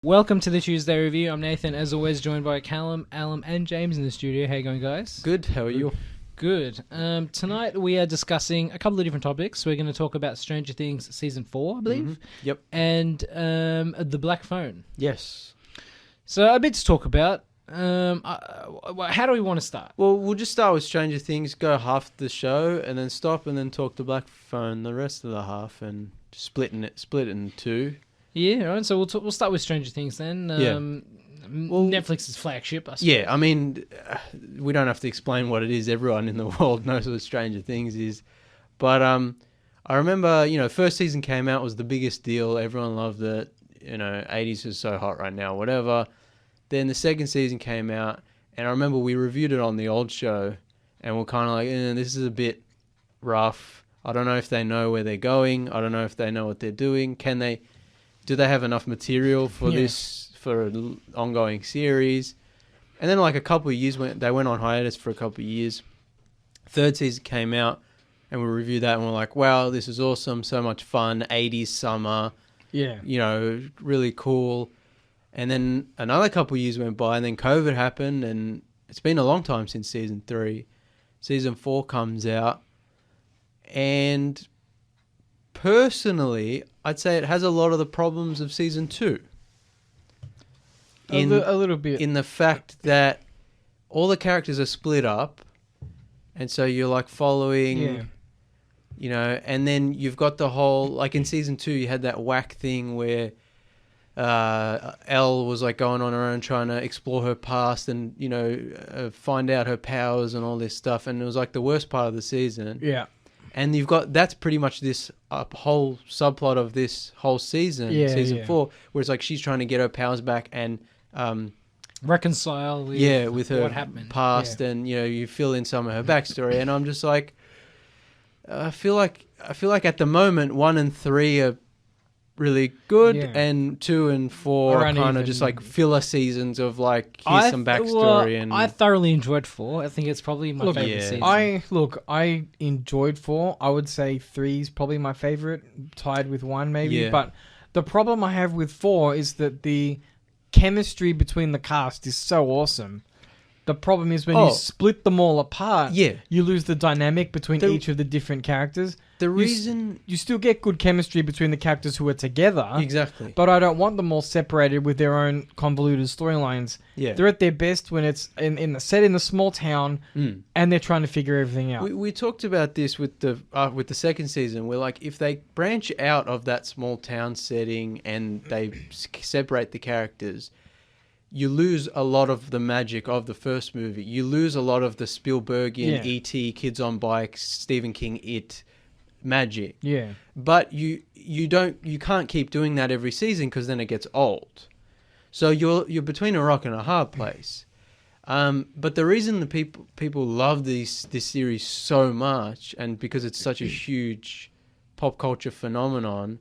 Welcome to the Tuesday Review. I'm Nathan, as always, joined by Callum, Alum, and James in the studio. How you going, guys? Good, how are you? Good. Tonight we are discussing a couple of different topics. We're going to talk about Stranger Things Season 4, I believe. Yep. And The Black Phone. Yes. So a bit to talk about. How do we want to start? Well, we'll just start with Stranger Things, go half the show, and then stop and then talk to Black Phone the rest of the half, and split it in two. Yeah, all right. So we'll start with Stranger Things then. Netflix's flagship, I suppose. Yeah, I mean, we don't have to explain what it is. Everyone in the world knows what Stranger Things is. But I remember, first season came out, was the biggest deal. Everyone loved it. 80s is so hot right now, whatever. Then the second season came out, and I remember we reviewed it on the old show, and we're kind of like, this is a bit rough. I don't know if they know where they're going. I don't know if they know what they're doing. Do they have enough material for this, for an ongoing series? And then like a couple of years, they went on hiatus for a couple of years. Third season came out, and we reviewed that, and we're like, wow, this is awesome, so much fun, 80s summer. Yeah. Really cool. And then another couple of years went by, and then COVID happened, and it's been a long time since season 3. Season 4 comes out, and personally, I'd say it has a lot of the problems of season 2. A little bit. In the fact that all the characters are split up, and so you're like following, and then you've got the whole, like in season 2, you had that whack thing where Elle was like going on her own trying to explore her past and, find out her powers and all this stuff. And it was like the worst part of the season. Yeah. And that's pretty much this whole subplot of this whole season, season 4, where it's like she's trying to get her powers back and reconcile with her what happened past, and you fill in some of her backstory. And I'm just like, I feel like at the moment 1 and 3 are really good, and 2 and 4 are kind of just like filler seasons of like, here's some backstory. And I thoroughly enjoyed 4. I think it's probably my favorite season. I enjoyed 4. I would say 3 is probably my favorite, tied with 1 maybe. Yeah. But the problem I have with 4 is that the chemistry between the cast is so awesome. The problem is when you split them all apart, you lose the dynamic between each of the different characters. The reason you still get good chemistry between the characters who are together, exactly, but I don't want them all separated with their own convoluted storylines. Yeah, they're at their best when it's in the set in the small town, and they're trying to figure everything out. We talked about this with the second season. Where like if they branch out of that small town setting and they separate the characters, you lose a lot of the magic of the first movie. You lose a lot of the Spielbergian E.T., Kids on Bikes, Stephen King It magic. Yeah. But you can't keep doing that every season because then it gets old. So you're between a rock and a hard place. But the reason the people love this series so much, and because it's such a huge pop culture phenomenon,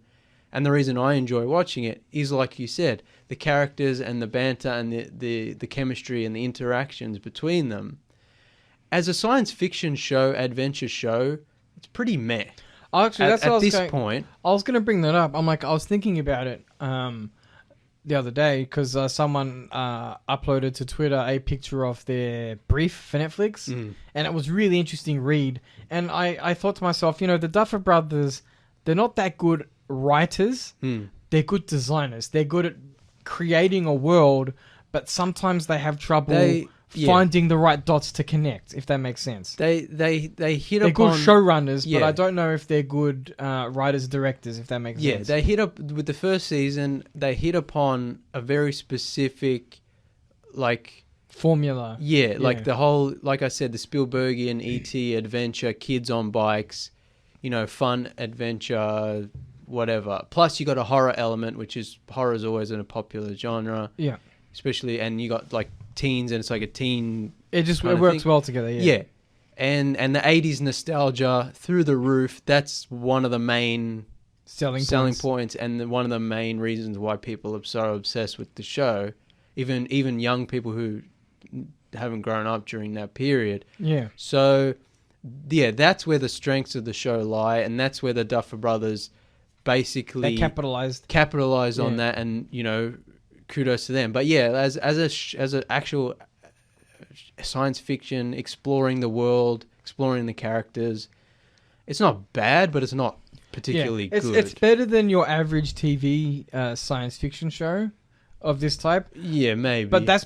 and the reason I enjoy watching it is, like you said, the characters and the banter and the chemistry and the interactions between them. As a science fiction show, adventure show, it's pretty meh. Actually, that's at this point. I was going to bring that up. I was thinking about it the other day because someone uploaded to Twitter a picture of their brief for Netflix, and it was really interesting read. And I thought to myself, the Duffer Brothers, they're not that good writers. They're good designers. They're good at creating a world, but sometimes they have trouble finding the right dots to connect, if that makes sense. They're good showrunners, but I don't know if they're good writers, directors, if that makes sense. Yeah, they hit up with the first season. They hit upon a very specific, formula. Yeah, like the whole, like I said, the Spielbergian E.T. adventure, kids on bikes, fun adventure, whatever. Plus, you got a horror element, horror is always in a popular genre. Yeah, especially, and you got like teens, and it's like a teen. It works well together. Yeah, and the 80s nostalgia through the roof. That's one of the main selling points, and one of the main reasons why people are so obsessed with the show. Even young people who haven't grown up during that period. Yeah. So, that's where the strengths of the show lie, and that's where the Duffer Brothers basically they capitalized on that, and kudos to them. But yeah, as an actual science fiction, exploring the world, exploring the characters, it's not bad, but it's not particularly good. It's better than your average TV science fiction show of this type. Yeah, maybe. But that's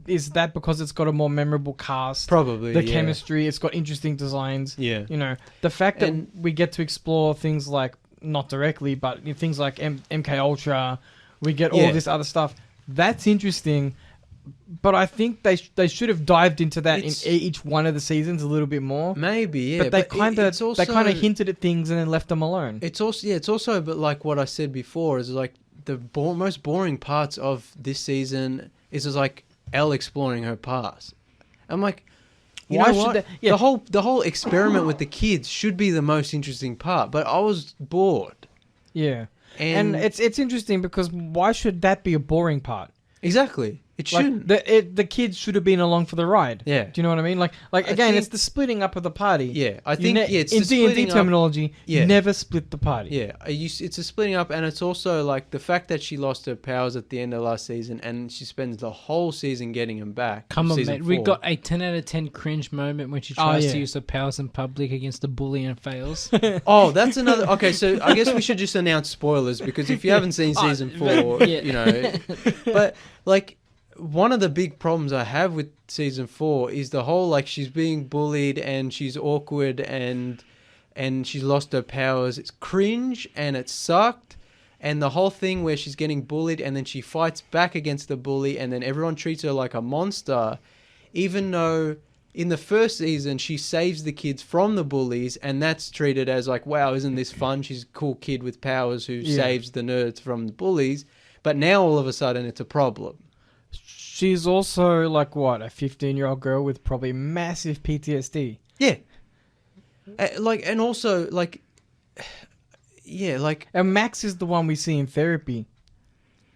is that because it's got a more memorable cast? Probably. The yeah. chemistry, it's got interesting designs. Yeah. You know, the fact that we get to explore things like, not directly, but things like MK Ultra, we get all this other stuff. That's interesting. But I think they should have dived into that in each one of the seasons a little bit more. Maybe, yeah. But they kind of hinted at things and then left them alone. It's also, but like what I said before, is like the most boring parts of this season is just like Elle exploring her past. I'm like, why should that? Yeah. The whole experiment with the kids should be the most interesting part, but I was bored. Yeah, and it's interesting because why should that be a boring part? Exactly. It shouldn't. The kids should have been along for the ride. Yeah. Do you know what I mean? Like again, it's the splitting up of the party. Yeah, I think it's in the splitting D&D terminology. Yeah. Never split the party. Yeah, it's a splitting up, and it's also like the fact that she lost her powers at the end of last season, and she spends the whole season getting them back. Come on, mate. We got a 10 out of 10 cringe moment when she tries to use her powers in public against a bully and fails. Oh, that's another. Okay, so I guess we should just announce spoilers because if you haven't seen season 4, you know, but like. One of the big problems I have with season 4 is the whole like she's being bullied and she's awkward and she's lost her powers. It's cringe and it sucked. And the whole thing where she's getting bullied and then she fights back against the bully and then everyone treats her like a monster, even though in the first season she saves the kids from the bullies and that's treated as like, wow, isn't this fun? She's a cool kid with powers who saves the nerds from the bullies. But now all of a sudden it's a problem. She's also like what, a 15-year-old girl with probably massive PTSD. Yeah. And also like, and Max is the one we see in therapy.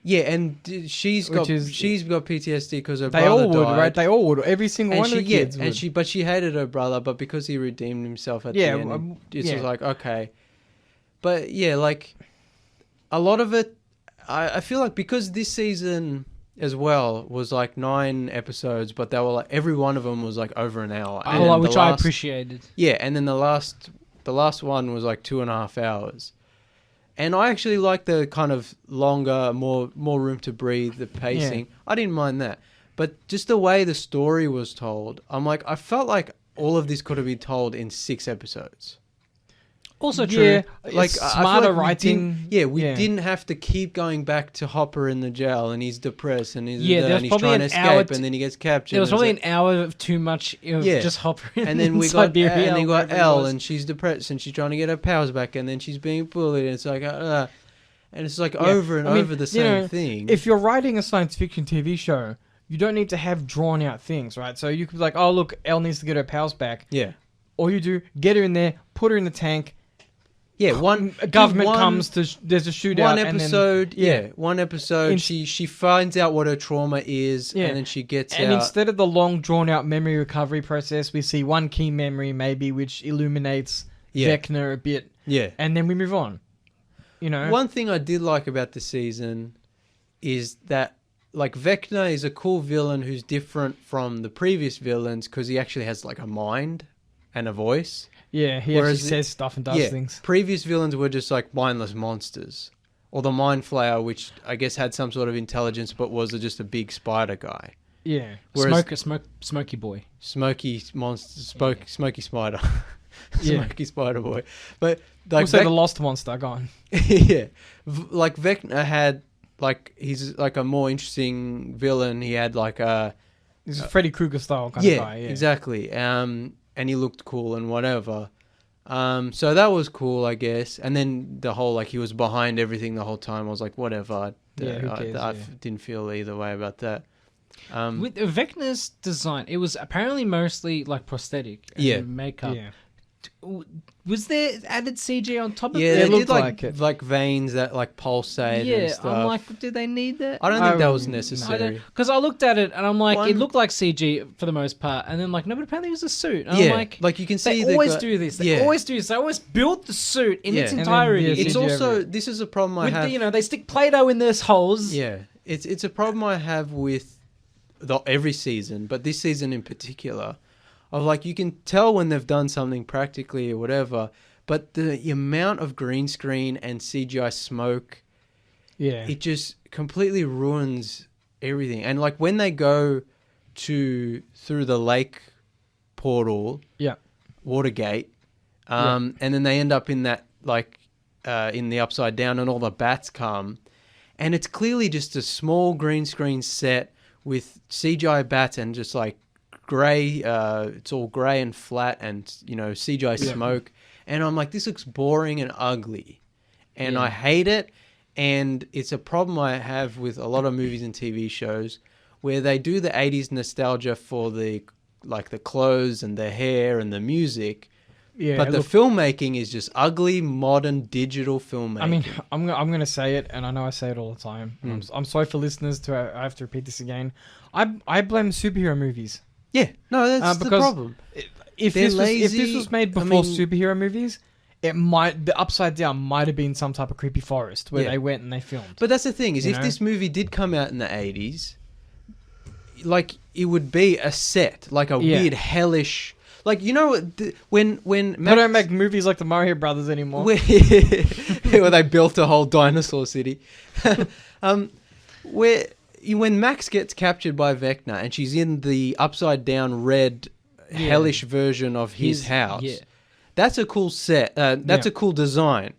Yeah, and she's got PTSD because her brother died. They all would, right? They all would. every single one of the kids would. But she hated her brother, but because he redeemed himself at the end, it's just like, okay. But yeah, like a lot of it, I feel like because this season as well was like 9 episodes, but they were like every one of them was like over an hour. Which I appreciated. Yeah, and then the last one was like 2.5 hours. And I actually like the kind of longer, more room to breathe, the pacing. Yeah. I didn't mind that. But just the way the story was told, I'm like, I felt like all of this could have been told in 6 episodes. Also true. Yeah, like smarter writing. We didn't have to keep going back to Hopper in the jail and he's depressed and he's trying to escape and then he gets captured. There was probably an hour of too much of just Hopper and then we got Elle and she's depressed and she's trying to get her powers back and then she's being bullied and it's like and it's like over and over the same thing. If you're writing a science fiction TV show, you don't need to have drawn out things, right? So you could be like, oh look, Elle needs to get her powers back. Yeah. All you do, get her in there, put her in the tank. Yeah, government comes to there's a shootout. One episode. She finds out what her trauma is, and then she gets out. And instead of the long drawn out memory recovery process, we see one key memory maybe which illuminates Vecna a bit. Yeah, and then we move on. You know, one thing I did like about the season is that like Vecna is a cool villain who's different from the previous villains because he actually has like a mind and a voice. Yeah, he actually says stuff and does things. Previous villains were just like mindless monsters. Or the Mind Flayer, which I guess had some sort of intelligence but was just a big spider guy. Yeah. Smoky boy. Smoky monster, Smoky spider. Smoky spider boy. But like also the lost monster, go on. Yeah. Like Vecna had, like, he's like a more interesting villain. He had like a... He's a Freddy Krueger style kind of guy. Yeah, exactly. And he looked cool and whatever. So that was cool, I guess. And then the whole, like, he was behind everything the whole time. I was like, whatever. Who cares, I didn't feel either way about that. With Vecna's design, it was apparently mostly, like, prosthetic and makeup. Yeah. Was there added CG on top of it? Yeah, they did like veins that like pulsate and stuff. I'm like, do they need that? I don't think that was necessary. Because I looked at it and I'm like, it looked like CG for the most part. And then like, no, but apparently it was a suit. And I'm like you can see they always do this. They always do this. They always build the suit in its entirety. It's also, this is a problem I have. They stick Play-Doh in those holes. Yeah. it's a problem I have with every season, but this season in particular, of like you can tell when they've done something practically or whatever, but the amount of green screen and CGI smoke, it just completely ruins everything. And like when they go through the lake portal, Watergate, and then they end up in that like in the Upside Down, and all the bats come, and it's clearly just a small green screen set with CGI bats and just like grey, it's all grey and flat, and CGI smoke, and I'm like, this looks boring and ugly, and I hate it. And it's a problem I have with a lot of movies and TV shows where they do the 80s nostalgia for the clothes and the hair and the music, but the filmmaking is just ugly, modern, digital filmmaking. I mean, I'm going to say it, and I know I say it all the time. I'm sorry for listeners I have to repeat this again. I blame superhero movies. Yeah, no, that's the problem. If this was made before superhero movies, the Upside Down might have been some type of creepy forest where they went and they filmed. But that's the thing, is if this movie did come out in the 80s, like it would be a set, like a weird hellish. Like, when they don't make movies like the Mario Brothers anymore. Where they built a whole dinosaur city. When Max gets captured by Vecna and she's in the upside down red hellish version of his house, that's a cool set. That's a cool design.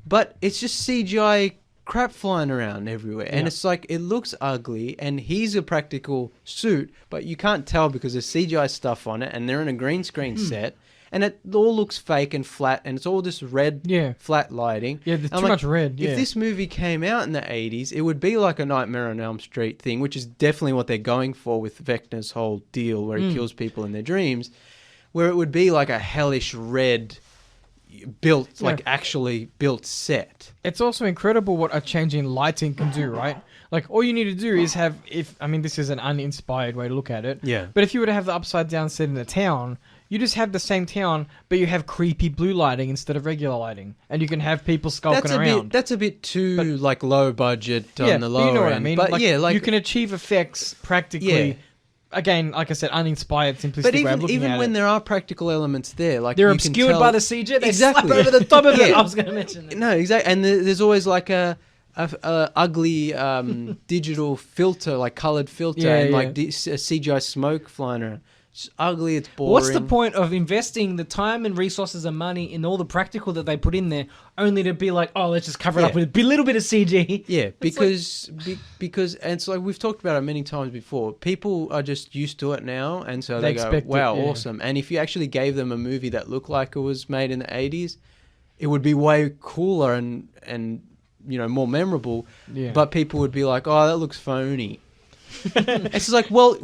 But it's just CGI crap flying around everywhere, and it's like it looks ugly, and he's a practical suit, but you can't tell because there's CGI stuff on it, and they're in a green screen set, and it all looks fake and flat, and it's all just red flat lighting. There's too much red. If this movie came out in the 80s, it would be like a Nightmare on Elm Street thing, which is definitely what they're going for with Vecna's whole deal where he kills people in their dreams, where it would be like a hellish red actually built set. It's also incredible what a change in lighting can do, right? Like, all you need to do is this is an uninspired way to look at it. Yeah. But if you were to have the upside down set in a town, you just have the same town, but you have creepy blue lighting instead of regular lighting, and you can have people skulking around. That's a bit too low budget on the lower end. You know what I mean? But you can achieve effects practically. Yeah. Again, like I said, uninspired, simplistic way of looking at it. But even when there are practical elements there, like they're obscured by the CG, they slap over the top of it. I was going to mention that. No, exactly. And there's always like a ugly digital filter, like coloured filter, and like CGI smoke flying around. It's ugly, it's boring. What's the point of investing the time and resources and money in all the practical that they put in there, only to be like, oh, let's just cover it up with a little bit of CG? Yeah, because and it's like we've talked about it many times before. People are just used to it now, and so they go, wow, awesome. And if you actually gave them a movie that looked like it was made in the 80s, it would be way cooler and more memorable. Yeah. But people would be like, oh, that looks phony. It's like, well,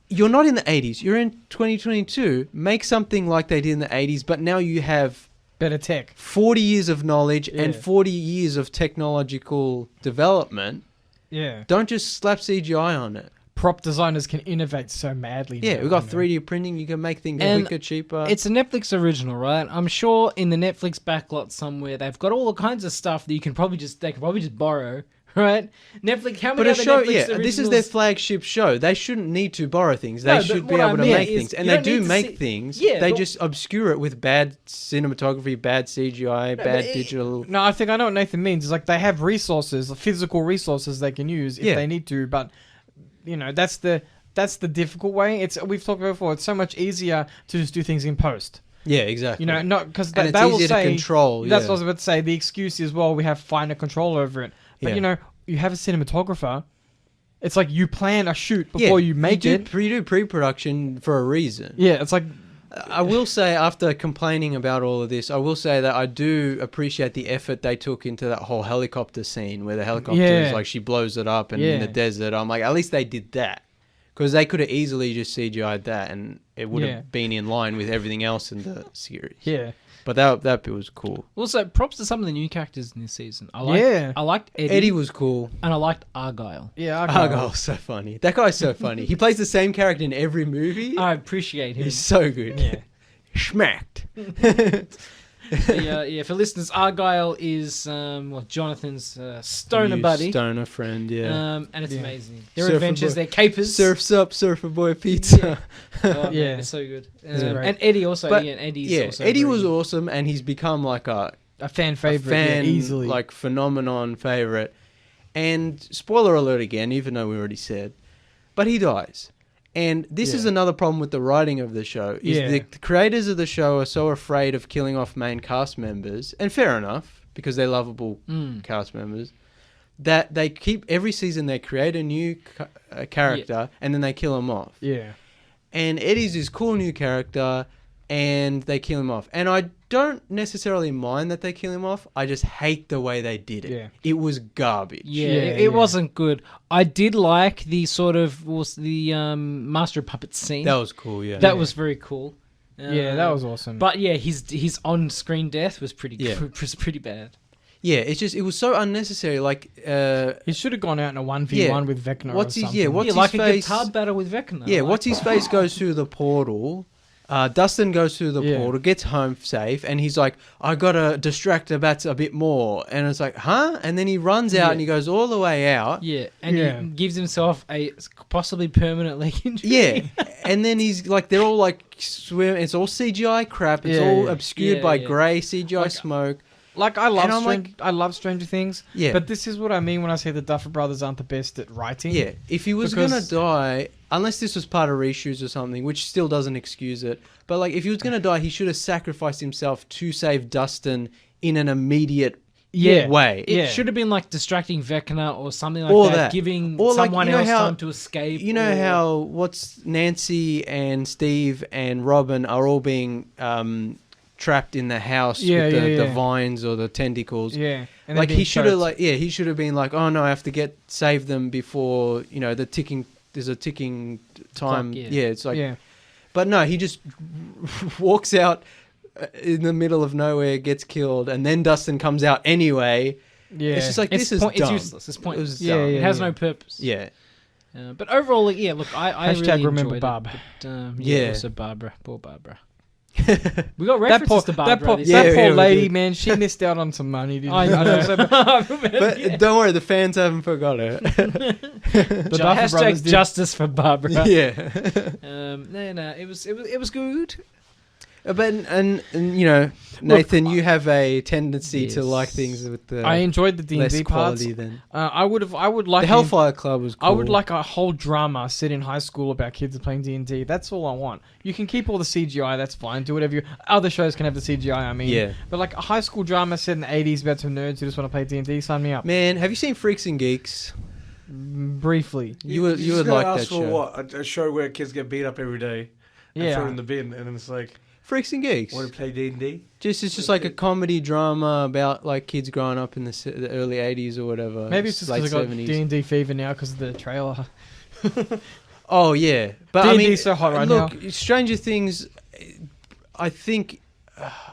you're not in the 80s. You're in 2022. Make something like they did in the 80s, but now you have better tech, 40 years of knowledge and 40 years of technological development. Yeah. Don't just slap CGI on it. Prop designers can innovate so madly. Yeah, we've got 3D printing. You can make things quicker, cheaper. It's a Netflix original, right? I'm sure in the Netflix backlot somewhere they've got all the kinds of stuff that they could probably just borrow. Right, Netflix. How many other Netflix originals? This is their flagship show. They shouldn't need to borrow things. They should be able to make things, and they do make things. Yeah, they just obscure it with bad cinematography, bad CGI, bad digital. No, I think I know what Nathan means. It's like they have resources, physical resources they can use if they need to, but that's the difficult way. We've talked about it before. It's so much easier to just do things in post. Yeah, exactly. Not because they will say to control. That's what I was about to say. The excuse is, well, we have finer control over it. But you have a cinematographer. It's like you plan a shoot before you make it. You do pre-production for a reason. Yeah, it's like I will say, after complaining about all of this, I will say that I do appreciate the effort they took into that whole helicopter scene where the helicopter is like she blows it up and in the desert. I'm like, at least they did that. Because they could have easily just CGI'd that and it would have been in line with everything else in the series. Yeah. But that bit was cool. Also, props to some of the new characters in this season. I liked Eddie. Eddie was cool. And I liked Argyle. Yeah, Argyle's so funny. That guy's so funny. He plays the same character in every movie. I appreciate him. He's so good. Yeah. Schmacked. Yeah, for listeners, Argyle is Jonathan's stoner buddy. Stoner friend, yeah. And it's Yeah. amazing. Their Surfer adventures, boy. their capers. Surfs up, surfer boy pizza. Oh, Yeah. man, it's so good. It's great. And Eddie also. But, Eddie's also Eddie very was good. awesome, and he's become like a fan favorite, fan, easily. like phenomenon favorite. And spoiler alert again, even though we already said, but he dies. And this is another problem with the writing of the show. Is the creators of the show are so afraid of killing off main cast members, and fair enough because they're lovable cast members, that they keep every season they create a new character and then they kill him off. Yeah. And Eddie's this cool new character, and they kill him off. And I don't necessarily mind that they kill him off. I just hate the way they did it. Yeah. It was garbage. Yeah, Yeah, it wasn't good. I did like the sort of Master of Puppets scene. That was cool, yeah. That was very cool. Yeah, that was awesome. But yeah, his on-screen death was pretty bad. Yeah, it's just, it was so unnecessary. Like, he should have gone out in a 1v1 with Vecna or something. What's his like face? a guitar battle with Vecna. Yeah, like what's his face goes through the portal. Dustin goes through the portal, gets home safe, and he's like, I gotta distract the bats a bit more. And it's like, huh? And then he runs out and he goes all the way out. Yeah, and he gives himself a possibly permanent leg injury. Yeah, and then he's like, they're all like swim. It's all CGI crap. It's all obscured by grey CGI smoke. Like, I love Stranger Things. Yeah. But this is what I mean when I say the Duffer Brothers aren't the best at writing. Yeah, if he was gonna die, unless this was part of reshoots or something, which still doesn't excuse it, but like if he was gonna die, he should have sacrificed himself to save Dustin in an immediate way. It should have been like distracting Vecna or something like Or that, giving or like, someone you know else how- time to escape. You know how what's Nancy and Steve and Robin are all being trapped in the house with the vines or the tentacles. Yeah. And Like he should have he should have been like, oh no, I have to save them before, there's a ticking time. Clock, It's like, but no, he just walks out in the middle of nowhere, gets killed, and then Dustin comes out anyway. Yeah. It's just like, this is dumb. It's useless. It's pointless. It was dumb. It has no purpose. Yeah. But overall, look, I Hashtag really remember enjoyed Barb. it. But, Yeah. Also Barbara. Poor Barbara. We got references to Barbara. That this poor we lady, did. man, she missed out on some money. Didn't I she? know. But don't worry, the fans haven't forgot her. The Duffer Brothers Hashtag did. justice for Barbara. Yeah. No, it was good. But and Nathan, you have a tendency to like things with the I enjoyed the less D&D parts. quality than I would like the Hellfire Club was cool. I would like a whole drama set in high school about kids playing D&D. That's all I want. You can keep all the CGI, that's fine. Do whatever other shows can have the CGI, I mean. Yeah. But like a high school drama set in the 80s about some nerds who just want to play D&D, sign me up. Man, have you seen Freaks and Geeks? Briefly. You would just like gotta that ask for show. what? A show where kids get beat up every day and Yeah. thrown in the bin, and then it's like, Freaks and Geeks. want to play D&D? It's just like a comedy drama about like kids growing up in the early 80s or whatever. Maybe it's just late because I got 70s. D&D fever now because of the trailer. Oh yeah, but D&D I mean, is so hot right look, Stranger Things, I think,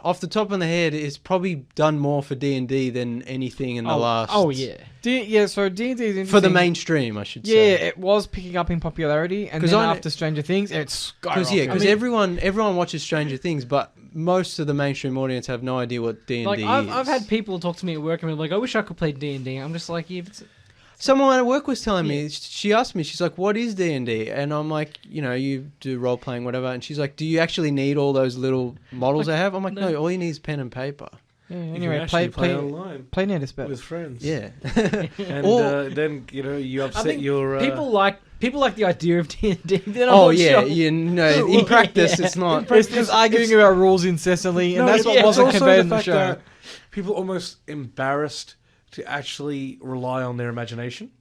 off the top of the head, it's probably done more for D&D than anything in the last. Oh yeah. So D&D is interesting. For the mainstream, I should Yeah, say. it was picking up in popularity, and 'Cause then I- after Stranger Things, it's Because skyrocketed. everyone watches Stranger Things, but most of the mainstream audience have no idea what D&D Like is. I've had people talk to me at work and be like, I wish I could play D&D. I'm just like, yeah, it's, Someone at work was telling me, she asked me, she's like, what is D&D? And I'm like, you do role playing, whatever. And she's like, do you actually need all those little models I have? I'm like, no, all you need is pen and paper. Yeah, You anyway, can actually play online play Nerdist better. with friends. Yeah. And Or- then you I upset think your people like the idea of D&D. They're Oh not yeah, sure. in practice it's not. It's just arguing about rules incessantly, and that's what it's wasn't also conveyed in the fact show. that people are almost embarrassed to actually rely on their imagination.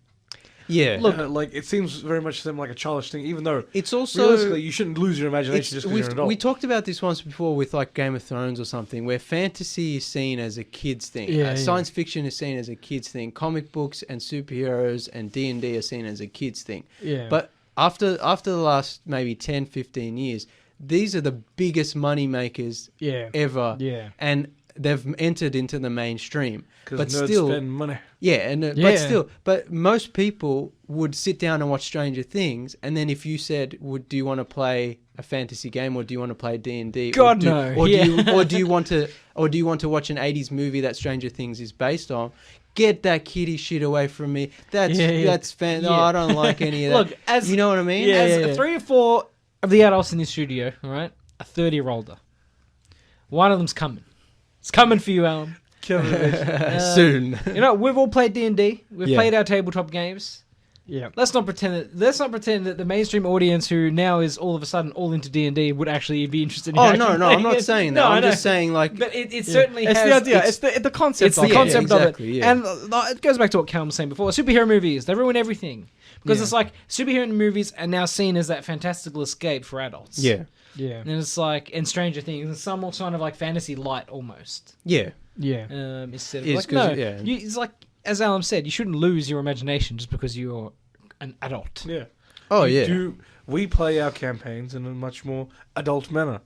Yeah. Look, like it seems very much to them like a childish thing, even though It's also realistically you shouldn't lose your imagination just because you're an adult. we talked about this once before with like Game of Thrones or something, where fantasy is seen as a kid's thing. Yeah, yeah. Science fiction is seen as a kid's thing. Comic books and superheroes and D&D are seen as a kid's thing. Yeah. But after the last maybe 10, 15 years, these are the biggest money makers yeah. ever. Yeah. And they've entered into the mainstream. Because But nerds still, spend money. yeah, Yeah. but most people would sit down and watch Stranger Things, and then if you said, "Do you want to play a fantasy game, or do you want to play D&D?" God, no. Or Yeah. do you want to watch an 80s movie that Stranger Things is based on? Get that kiddie shit away from me. That's fan. Yeah. No, I don't like any of that. Look, as you know what I mean? as 3 or 4 of the adults in this studio, all right, are 30 or older. One of them's coming. It's coming for you, Alan. Soon. You know, we've all played D&D. We've Yeah. played our tabletop games. Yeah. Let's not pretend that the mainstream audience who now is all of a sudden all into D&D would actually be interested in Oh actually no, I'm playing not it. saying that. No, I I'm know. just saying like But it certainly It's has... the idea. It's the concept. It's the of it. concept Yeah, of it. exactly, yeah. And it goes back to what Callum was saying before. Superhero movies, they ruin everything. Because Yeah. it's like, superhero movies are now seen as that fantastical escape for adults. yeah. Yeah. And it's like, and Stranger Things, and some kind of like fantasy light almost. Yeah. Yeah. Instead of It's like, 'cause- no, yeah. it's like, as Alan said, you shouldn't lose your imagination just because you're an adult. Yeah. Oh yeah. We play our campaigns in a much more adult manner.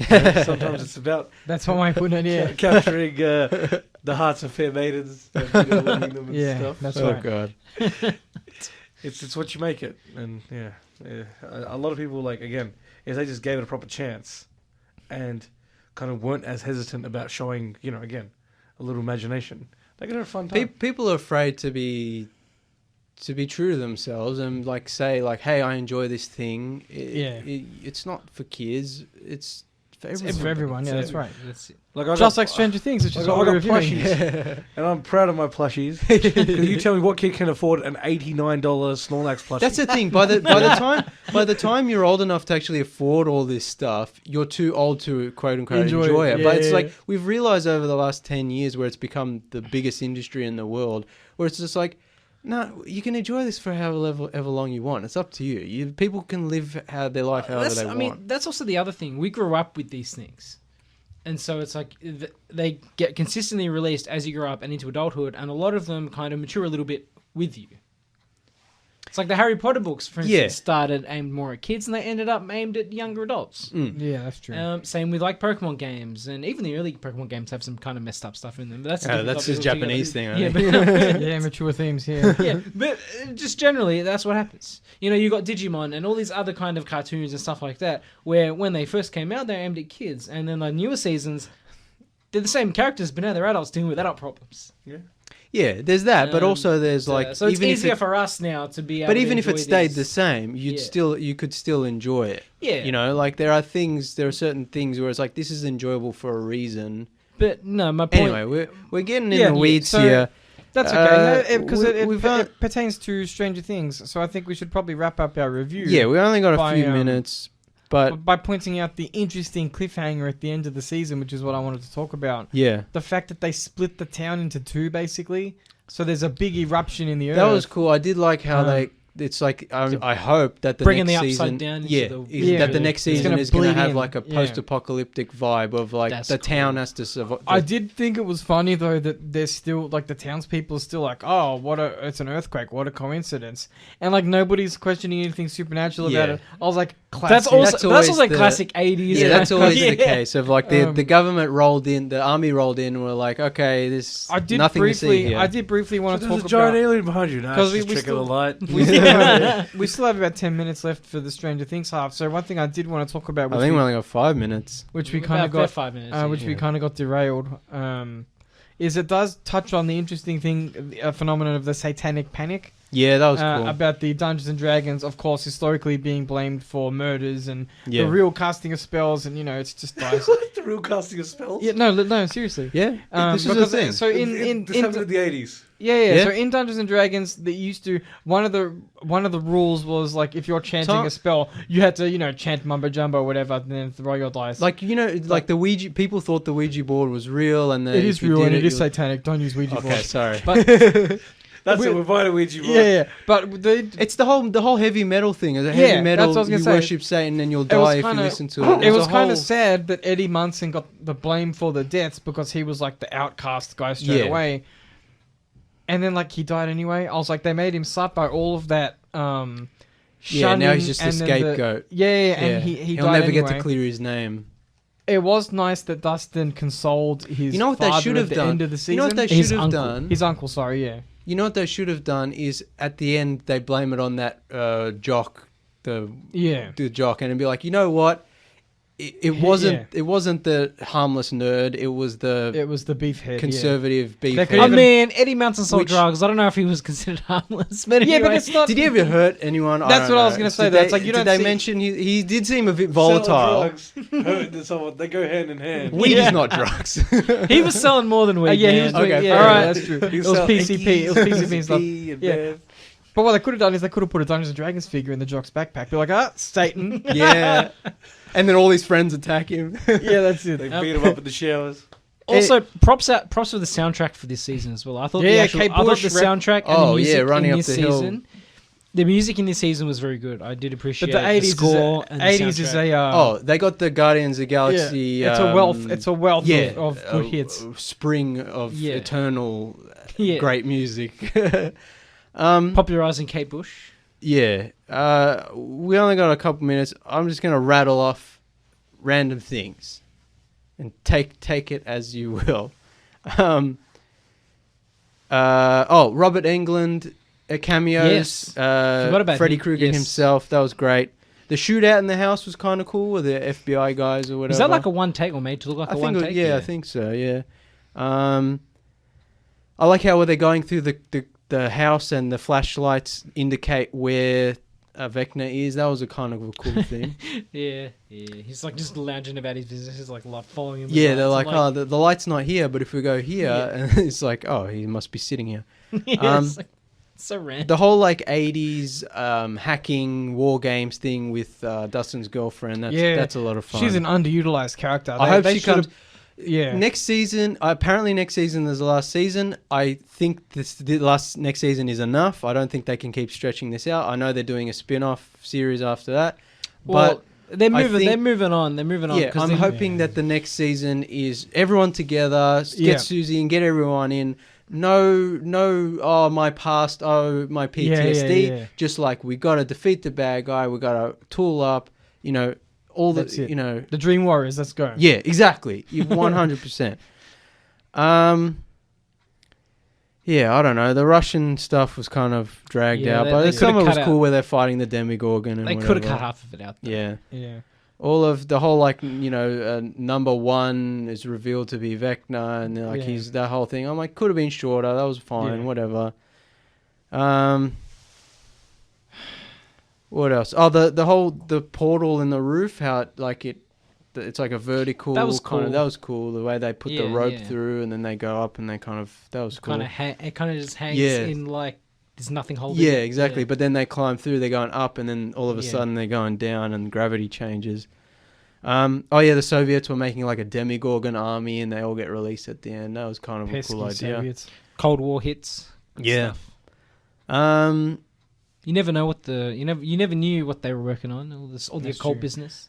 Sometimes it's about That's what my put it. Yeah. capturing the hearts of fair maidens and winning them and Yeah. stuff. That's Oh right. god. It's what you make it, and a lot of people again, is they just gave it a proper chance, and kind of weren't as hesitant about showing again a little imagination. They're gonna have a fun time. People are afraid to be true to themselves and say hey, I enjoy this thing. It's not for kids. It's for everyone. It's for everyone. Yeah, that's right. That's it. Just like Stranger Things, which is I what we're got reviewing. plushies, and I'm proud of my plushies. Because you tell me what kid can afford an $89 Snorlax plushie? That's the thing. By the time you're old enough to actually afford all this stuff, you're too old to quote unquote enjoy it. Yeah, But it's yeah. like we've realized over the last 10 years where it's become the biggest industry in the world, where it's just like, no, you can enjoy this for however long you want. It's up to you. People can live their life however they want. I mean, that's also the other thing. We grew up with these things. And so it's like they get consistently released as you grow up and into adulthood, and a lot of them kind of mature a little bit with you. It's like the Harry Potter books, for instance, started aimed more at kids, and they ended up aimed at younger adults. Yeah, that's true. Same with like Pokemon games, and even the early Pokemon games have some kind of messed up stuff in them. But that's a different that's topic just altogether. Japanese thing, I Yeah, think. but, Yeah, mature themes here. yeah, but just generally, that's what happens. You got Digimon and all these other kind of cartoons and stuff like that, where when they first came out, they aimed at kids, and then the newer seasons, they're the same characters, but now they're adults dealing with adult problems. Yeah, there's that, but also there's So it's easier for us now to be able But to even if it enjoy stayed these. the same, you could still enjoy it. Yeah. There are certain things where it's like this is enjoyable for a reason. But no, my point... Anyway, we're getting in the weeds so- here. That's okay, because we've it pertains to Stranger Things. So I think we should probably wrap up our review. Yeah, we only got a by, few minutes, but by pointing out the interesting cliffhanger at the end of the season, which is what I wanted to talk about. yeah, The fact that they split the town into two, basically. So there's a big eruption in the earth. that was cool. I did like how it's like I hope that the Bringing next the upside season, down into yeah, the- that the next It's season gonna is going to bleed have in. like a Yeah. post-apocalyptic vibe of like That's the town cool. has to survive. I did think it was funny though that there's still like the townspeople are still like, oh, it's an earthquake, what a coincidence, and like nobody's questioning anything supernatural about Yeah. it. I was like, classic. That's also That's always like the- classic 80s. Yeah, that's always the Yeah. case of like the government rolled in, the army rolled in, and we're like, okay, this I did nothing to see here. briefly want to There's talk a giant about. alien behind you. Nah, 'Cause it's just we trick of the still- light. We still have about 10 minutes left for the Stranger Things half. So one thing I did want to talk about, I which think we, we only got 5 minutes. which we About kind of got, 5 minutes. which we Yeah. kind of got derailed, is it does touch on the interesting thing, phenomenon of the satanic panic. Yeah, that was cool. About the Dungeons and Dragons, of course, historically being blamed for murders and Yeah. the real casting of spells, and it's just dice. The real casting of spells. Yeah, no, seriously. Yeah, this is the Because, thing. So in This happened in the 80s. yeah. So in Dungeons and Dragons, they used to one of the rules was like if you're chanting So- a spell, you had to chant mumbo jumbo or whatever, and then throw your dice. Like like the Ouija, people thought the Ouija board was real, and it is real and it is like, satanic. Don't use Ouija okay, boards. sorry. But That's it. We're buying a Ouija board. yeah. But It's the whole heavy metal thing. As a heavy Yeah, metal, that's what I was you gonna say. worship Satan and you'll It was die if you kinda- listen to it. it was a kind whole- of sad that Eddie Munson got the blame for the deaths because he was like the outcast guy straight Yeah. away. And then like he died anyway. I was like, they made him suffer all of that. Yeah, now he's shunning just a and then the- scapegoat. yeah, Yeah, and he he'll died never get anyway. to clear his name. It was nice that Dustin consoled his You know what they father should at have the done? end of the season. You know what they His should have uncle. done? His uncle, sorry, yeah. You know what they should have done is at the end they blame it on that jock, the jock, and it'd be like, you know what? It wasn't the harmless nerd. It was the beefhead. conservative beef. They could I even- mean, Eddie Mountain sold Which- drugs. I don't know if he was considered harmless, but Yeah, but anyway. it's not. Did he ever hurt anyone? That's what I was gonna say, Did though. they, It's like you did don't they see- mention he did seem a bit Selling volatile? drugs, hurting someone, they go hand in hand. Weed Yeah. is not drugs. He was selling more than weed. Yeah, he man. was doing. Okay, Yeah, fair yeah, enough. that's true. You It was sell PCP. It was PCP and stuff. and Yeah. meth. But what they could have done is they could have put a Dungeons and Dragons figure in the jock's backpack. They're like, Satan. Yeah, and then all his friends attack him. Yeah, that's it. They beat him up in the showers. Also, props for the soundtrack for this season as well. I thought Yeah, the Kate I thought Bush the soundtrack and Oh, the music yeah, running in up this the hill. season. The music in this season was very good. I did appreciate But the 80s score and the 80s is soundtrack. a. Oh, they got the Guardians of the Galaxy. yeah, it's a wealth. It's a wealth yeah, of good hits. Spring of Yeah. eternal Yeah. great music. Popularizing Kate Bush. Yeah, we only got a couple minutes. I'm just gonna rattle off random things, and take it as you will. Robert Englund cameos. Yes. Forgot about Freddy him. Krueger Yes. himself. That was great. The shootout in the house was kind of cool with the FBI guys or whatever. Was that like a one take or made to look like I a think one take? yeah, I think so. Yeah. I like how they're going through the house and the flashlights indicate where Vecna is. That was a kind of a cool thing. Yeah. He's like just lounging about his business. He's like following him. with Yeah, they're lights. like, I'm the light's not here, but if we go here, Yeah. and it's like, oh, he must be sitting here. yeah, it's like, so random. The whole like 80s hacking war games thing with Dustin's girlfriend, that's a lot of fun. She's an underutilized character. I hope They she should've- comes. Yeah. Next season, apparently next season is the last season. I think next season is enough. I don't think they can keep stretching this out. I know they're doing a spin-off series after that. Well, they're I moving. think- They're moving on. They're moving on. Yeah, 'cause I'm they- hoping that the next season is everyone together, get Yeah. Susie and get everyone in. No, oh, my past, oh, my PTSD. yeah. Just like, we got to defeat the bad guy, we got to tool up, all That's the, it. The Dream Warriors. Let's go. Yeah, exactly. 100%. Yeah, I don't know. The Russian stuff was kind of dragged Yeah, out, they but some coulda of it was cut cool out- where they're fighting the Demogorgon and They whatever. could have cut half of it out. Though. Yeah. Yeah. All of the whole, like, number one is revealed to be Vecna, and like Yeah. he's that whole thing. I'm like, could have been shorter. That was fine. Yeah. Whatever. What else? Oh, the portal in the roof. How it's like a vertical. That was kind of. cool. That was cool. The way they put the Yeah, rope yeah. through, and then they go up, and they kind of. That was cool. It kind of just hangs Yeah. in like there's nothing holding. Yeah, it. exactly. Yeah. But then they climb through. They're going up, and then all of a Yeah. sudden they're going down, and gravity changes. The Soviets were making like a Demogorgon army, and they all get released at the end. That was kind of a Pesky cool idea. Soviets. Cold War hits. Good Yeah. stuff. You never know what you never knew what they were working on. All the That's occult true. business.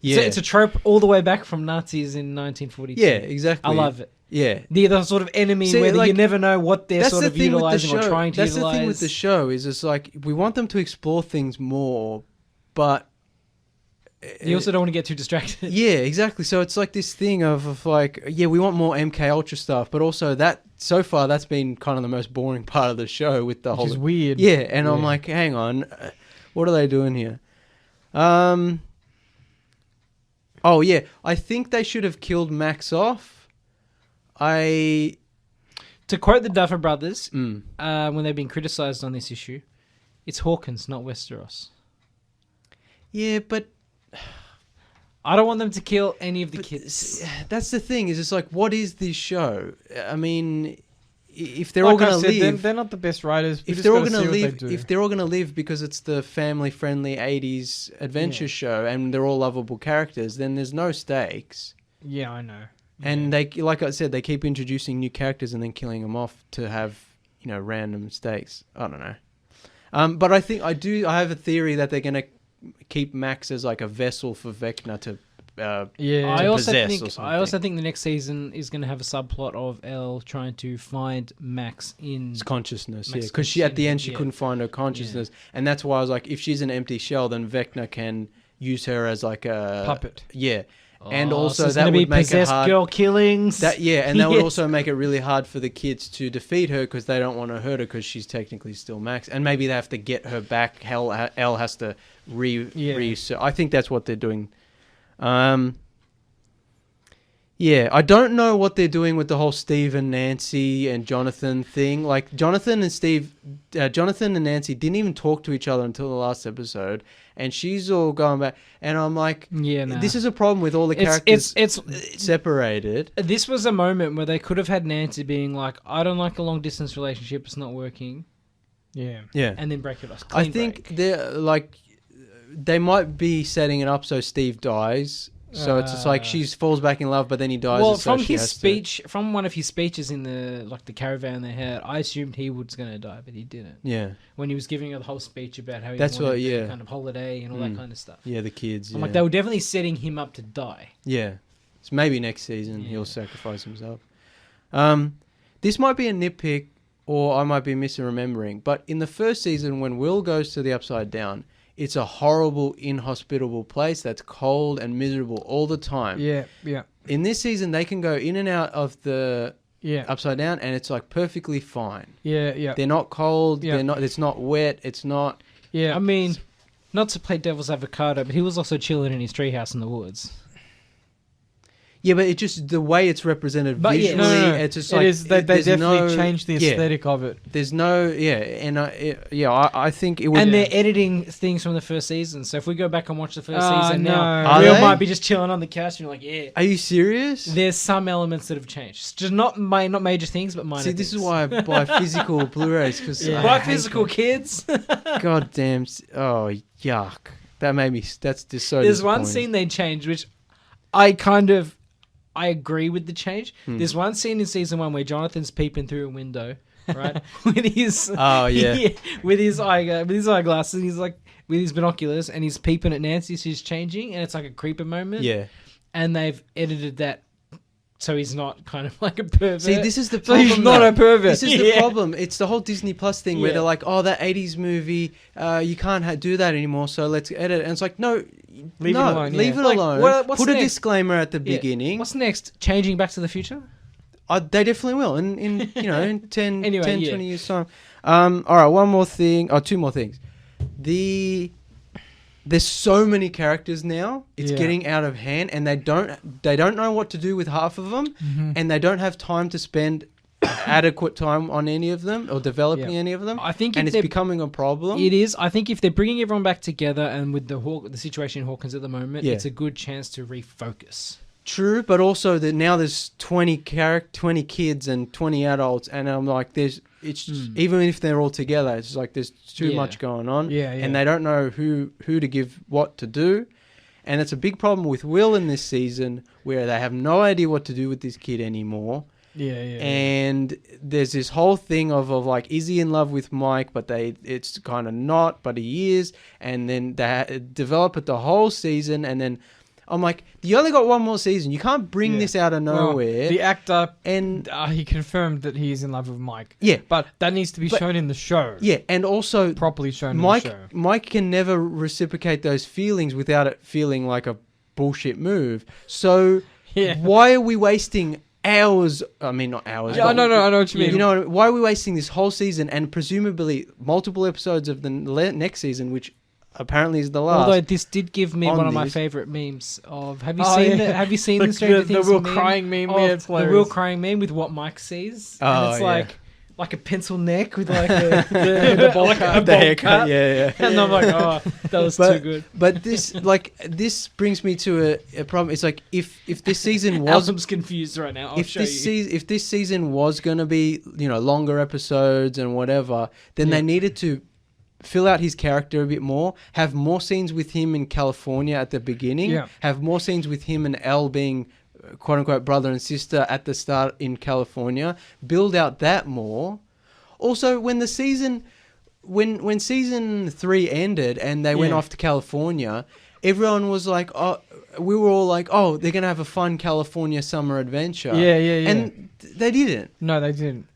Yeah, It's a trope all the way back from Nazis in 1942. yeah, exactly. I love it. Yeah, The sort of enemy See, where like, you never know what they're that's sort the of thing with the utilizing or show. trying to That's utilize. the thing with the show is it's like we want them to explore things more, but You also don't want to get too distracted. yeah, exactly. So it's like this thing of like, yeah, we want more MK Ultra stuff, but also that so far that's been kind of the most boring part of the show with the Which whole is weird. Yeah, and I'm Yeah. like, hang on, what are they doing here? Oh yeah, I think they should have killed Max off. To quote the Duffer Brothers, Mm. when they've been criticized on this issue, it's Hawkins, not Westeros. Yeah, but I don't want them to kill any of the kids. that's the thing. Is it's like, what is this show? I mean, if they're all Like I gonna said, live, they're not the best writers. We if just they're all gotta gonna see what they live, do. if they're all gonna live because it's the family-friendly '80s adventure Yeah. show and they're all lovable characters, then there's no stakes. Yeah, I know. And they, like I said, they keep introducing new characters and then killing them off to have, random stakes. I don't know. But I think I have a theory that they're gonna keep Max as like a vessel for Vecna to. Yeah. I also possess or think something. the next season is going to have a subplot of Elle trying to find Max in. It's consciousness, yeah. Max Because she at the end she yeah. couldn't find her consciousness, and that's why I was like, if she's an empty shell, then Vecna can use her as like a Puppet. Yeah, And Oh, also so it's that gonna be would make it possessed hard. girl killings. That and that would Yes. also make it really hard for the kids to defeat her because they don't want to hurt her because she's technically still Max, and maybe they have to get her back. Elle has to So I think that's what they're doing. Yeah, I don't know what they're doing with the whole Steve and Nancy and Jonathan thing. Like Jonathan and Nancy didn't even talk to each other until the last episode, and she's all going back. And I'm like, Yeah, nah. this is a problem with all the characters It's separated. this was a moment where they could have had Nancy being like, "I don't like a long distance relationship. It's not working," Yeah, and then break it off. I Clean think break. they're like, they might be setting it up so Steve dies. So it's just like she falls back in love, but then he dies. Well, and so from she his has to- speech, from one of his speeches in the caravan they had, I assumed he was going to die, but he didn't. Yeah, When he was giving her the whole speech about how he That's wanted what- the yeah. kind of holiday and all that kind of stuff. yeah, the kids. I'm Yeah. like, they were definitely setting him up to die. Yeah. So maybe next season Yeah. he'll sacrifice himself. This might be a nitpick or I might be misremembering, but in the first season when Will goes to the Upside Down, it's a horrible, inhospitable place that's cold and miserable all the time. Yeah. In this season, they can go in and out of the Yeah. Upside Down and it's like perfectly fine. Yeah. They're not cold. Yeah. It's not wet. It's not. Yeah. I mean, not to play devil's avocado, but he was also chilling in his treehouse in the woods. Yeah, but it just the way it's represented But yeah, visually, no. it's just It like is. They there's definitely no- changed the yeah. aesthetic of it. There's no, and I think it would. And they're editing things from the first season. So if we go back and watch the first season no. now, Are Will they? might be just chilling on the couch and you're like, yeah. Are you serious? There's some elements that have changed. Just not major things, but minor See, things. this is why I buy physical Blu-rays because Yeah. Buy physical, kids. goddamn, oh yuck! That made me. That's just so. There's one disappointing. scene they changed, which I agree with the change. There's one scene in season 1 where Jonathan's peeping through a window, right, with his Oh, yeah. with his eyeglasses, and he's like with his binoculars, and he's peeping at Nancy. So he's changing, and it's like a creeper moment. Yeah. and they've edited that so he's not kind of like a pervert. See, this is the So problem. he's not though. a pervert. This is the Yeah. problem. It's the whole Disney Plus thing where Yeah. they're like, "Oh, that '80s movie, you can't do that anymore. So let's edit it." And it's like, no, Leave it alone, leave yeah. it Like, alone. what's Put a next? disclaimer at the Yeah. beginning. What's next? Changing Back to the Future? They definitely will in in 10, Anyway, 10 yeah. 20 years time. All right, one more thing. Oh, two more things. There's so many characters now. It's Yeah. getting out of hand, and they don't know what to do with half of them, and they don't have time to spend adequate time on any of them or developing Yeah. any of them. I think and if it's they're- becoming a problem. It is. I think if they're bringing everyone back together and with the situation in Hawkins at the moment, Yeah. it's a good chance to refocus. True, but also that now there's 20 kids and 20 adults, and I'm like, even if they're all together, it's like there's too Yeah. much going on, Yeah. and they don't know who to give what to do, and it's a big problem with Will in this season where they have no idea what to do with this kid anymore, Yeah. and there's this whole thing of like, is he in love with Mike? But it's kind of not, but he is, and then they develop it the whole season, and then. I'm like, you only got one more season. You can't bring Yeah. this out of Well, nowhere. the actor, and he confirmed that he is in love with Mike. yeah, But that needs to be shown in the show. yeah, and also Properly shown Mike in the show. Mike can never reciprocate those feelings without it feeling like a bullshit move. So Yeah. why are we wasting hours? I mean, not hours. Yeah, but- no, I know what you mean. You know, why are we wasting this whole season and presumably multiple episodes of the next season, which apparently is the last? Although this did give me on one of my this. favorite memes of. Have you Oh, seen yeah. the? Have you seen The- the Stranger the Things Will meme crying meme? of Yeah, it's the Will hilarious. crying meme with what Mike sees, Oh, and it's yeah. like a pencil neck with like the bowl cut. the haircut, yeah. And I'm like, oh, that was too good. But this brings me to a problem. It's like if this season was Alsom's confused right now. I'll show you. if this season was going to be longer episodes and whatever, then they needed to fill out his character a bit more, have more scenes with him in California at the beginning, Yeah. have more scenes with him and Elle being quote unquote brother and sister at the start in California, build out that more. Also, when the season when season 3 ended and they went Yeah. off to California, everyone was like, oh, we were all like, oh, they're going to have a fun California summer adventure. Yeah. And they didn't. No, they didn't.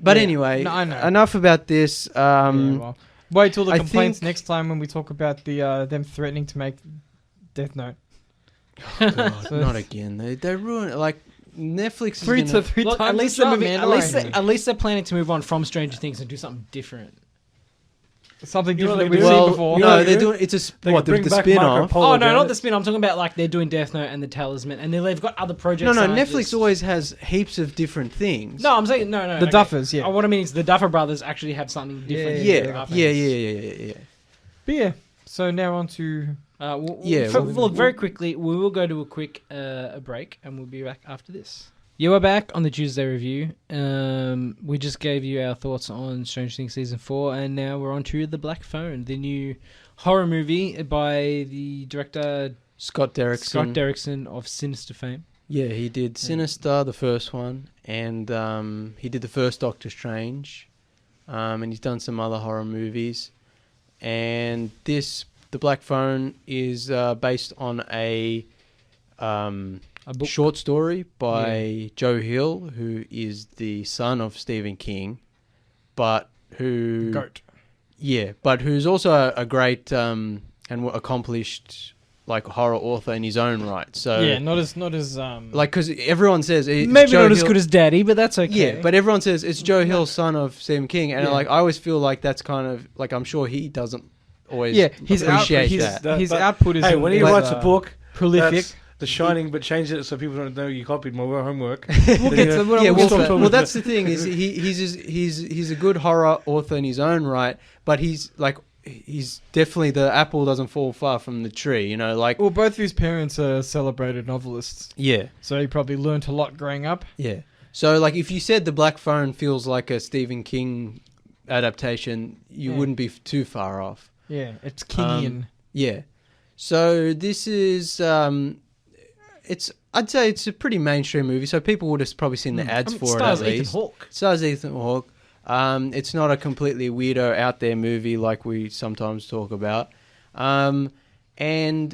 But Yeah. anyway, No, I know. enough about this. Yeah, well, wait till the I complaints think- next time when we talk about the them threatening to make Death Note. God, not again. They ruin it. Like Netflix is Three gonna, Look, times at least the they're charm, moving, man. at least they're planning to move on from Stranger Things and do something different. Something You know different what that they we've do? seen before. You know no, what they're they do? doing it's a They what bring the back spin Marco off. Polo Oh no, down not it. the spin. I'm talking about like they're doing Death Note and the Talisman, and they've got other projects. No, that aren't Netflix just- always has heaps of different things. No, I'm saying no. The Duffers, yeah. What I mean is the Duffer Brothers actually have something different. Yeah, than the Yeah, Duffers. yeah. But yeah. So now on to Yeah, Look, very quickly, we will go to a quick a break, and we'll be back after this. You are back on the Tuesday review. We just gave you our thoughts on Stranger Things season 4, and now we're on to The Black Phone, the new horror movie by the director Scott Derrickson of Sinister fame. Yeah, he did Sinister, the first one, and he did the first Doctor Strange, and he's done some other horror movies. And The Black Phone is based on a book. short story by Joe Hill, who is the son of Stephen King, but who Goat. yeah, but who's also a great and accomplished like horror author in his own right. So Yeah, not as like because everyone says it's Maybe Joe not as Hill- good as Daddy, but that's okay. yeah, but everyone says it's Joe Hill, son of Stephen King, and Yeah. like I always feel like that's kind of like I'm sure he doesn't always his appreciate output, that. his But, output is Hey, when he writes a book, prolific. that's The Shining, but change it so people don't know you copied my homework. We'll get to Yeah, we'll well, talk well, about that's the thing is he's a good horror author in his own right, but he's definitely the apple doesn't fall far from the tree, you know, like Well, both of his parents are celebrated novelists, yeah, so he probably learnt a lot growing up. yeah. So like if you said The Black Phone feels like a Stephen King adaptation, you Yeah. wouldn't be too far off. Yeah, it's Kingian. Yeah. So this is I'd say it's a pretty mainstream movie, so people would have probably seen the ads for it stars at Ethan least. Hawke. Stars Ethan Hawke. It's not a completely weirdo out there movie like we sometimes talk about. And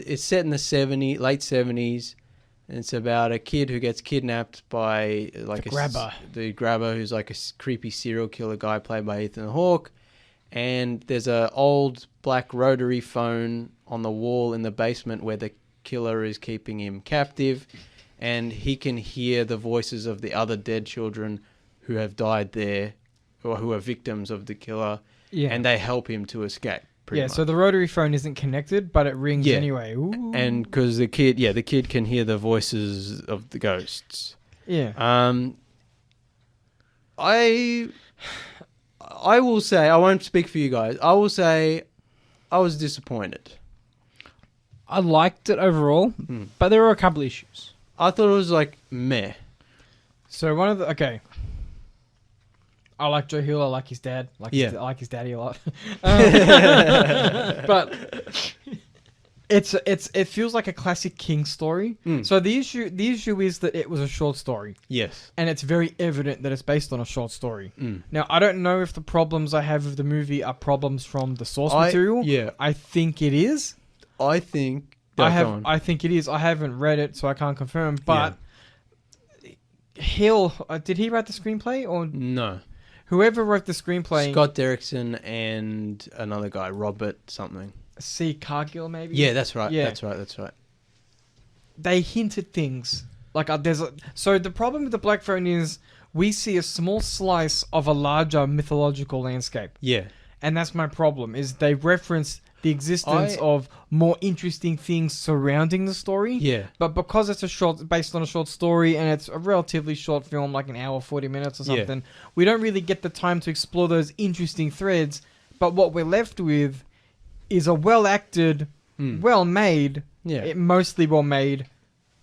it's set in the late 70s. And it's about a kid who gets kidnapped by like the grabber who's like a creepy serial killer guy played by Ethan Hawke. And there's a old black rotary phone on the wall in the basement where the killer is keeping him captive, and he can hear the voices of the other dead children who have died there or who are victims of the killer, Yeah, and they help him to escape. yeah. Much. So the rotary phone isn't connected, but it rings Yeah. anyway. Ooh. And because the kid can hear the voices of the ghosts. Yeah, I will say, I won't speak for you guys. I will say I was disappointed. I liked it overall, but there were a couple issues. I thought it was like meh. So one of the I like Joe Hill. I like his dad. I like his daddy a lot. But it feels like a classic King story. So the issue is that it was a short story, Yes. and it's very evident that it's based on a short story. Now I don't know if the problems I have with the movie are problems from the source material. Yeah. I think it is. I think I think it is. I haven't read it, so I can't confirm. But Hill, did he write the screenplay or No. whoever wrote the screenplay? Scott Derrickson and another guy, Robert something. C. Cargill, maybe. Yeah, that's right. Yeah. That's right. They hinted things like so the problem with the Black Phone is we see a small slice of a larger mythological landscape, Yeah. and that's my problem. Is they reference the existence of more interesting things surrounding the story. Yeah. But because it's based on a short story and it's a relatively short film, like an hour, 40 minutes or Yeah. something, we don't really get the time to explore those interesting threads. But what we're left with is a well-acted, well-made, Yeah. mostly well-made,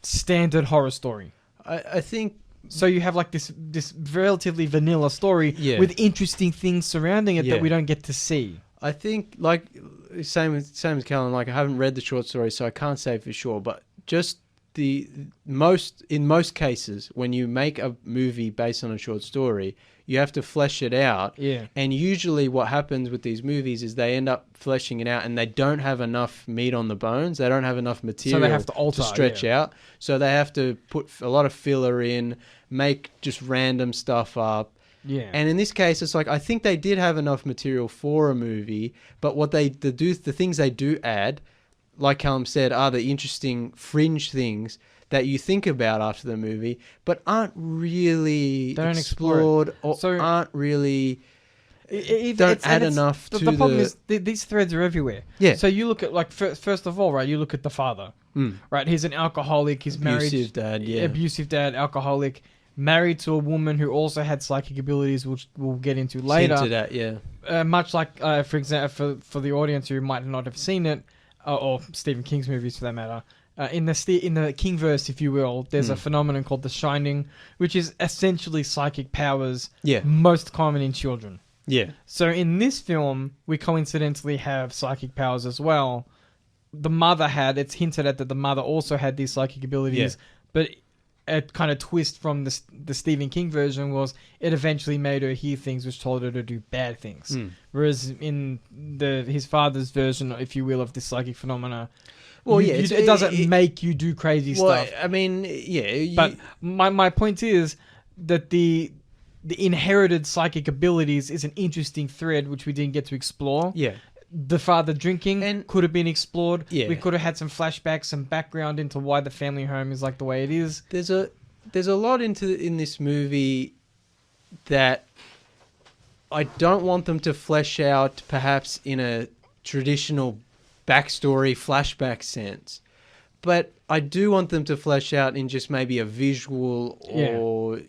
standard horror story. I think So you have like this relatively vanilla story Yeah. with interesting things surrounding it Yeah. that we don't get to see. I think like same as Callan, like I haven't read the short story, so I can't say for sure, but just in most cases when you make a movie based on a short story, you have to flesh it out. Yeah. And usually what happens with these movies is they end up fleshing it out and they don't have enough meat on the bones. They don't have enough material have to alter, stretch out. So they have to put a lot of filler in, make just random stuff up. Yeah. And in this case, it's like I think they did have enough material for a movie, but what the things they do add, like Callum said, are the interesting fringe things that you think about after the movie, but aren't really They don't explore explored or So- aren't really Don't don't add enough to the problem is these threads are everywhere. Yeah. So you look at like first of all, right? You look at the father, right? He's an alcoholic. He's married, abusive dad. Yeah, abusive dad, alcoholic, married to a woman who also had psychic abilities, which we'll get into later. Into that, yeah. Much like, for example, for the audience who might not have seen it, or Stephen King's movies for that matter. In the Kingverse, if you will, there's a phenomenon called the Shining, which is essentially psychic powers, Yeah. most common in children. Yeah. So in this film, we coincidentally have psychic powers as well. The mother it's hinted at that the mother also had these psychic abilities, but a kind of twist from the Stephen King version was it eventually made her hear things which told her to do bad things. Whereas in his father's version, if you will, of this psychic phenomena, Well, it doesn't make you do crazy stuff. I mean, yeah. But my point is that the inherited psychic abilities is an interesting thread which we didn't get to explore. Yeah. The father drinking could have been explored. Yeah. We could have had some flashbacks, some background into why the family home is like the way it is. There's a lot in this movie that I don't want them to flesh out perhaps in a traditional backstory flashback sense. But I do want them to flesh out in just maybe a visual or,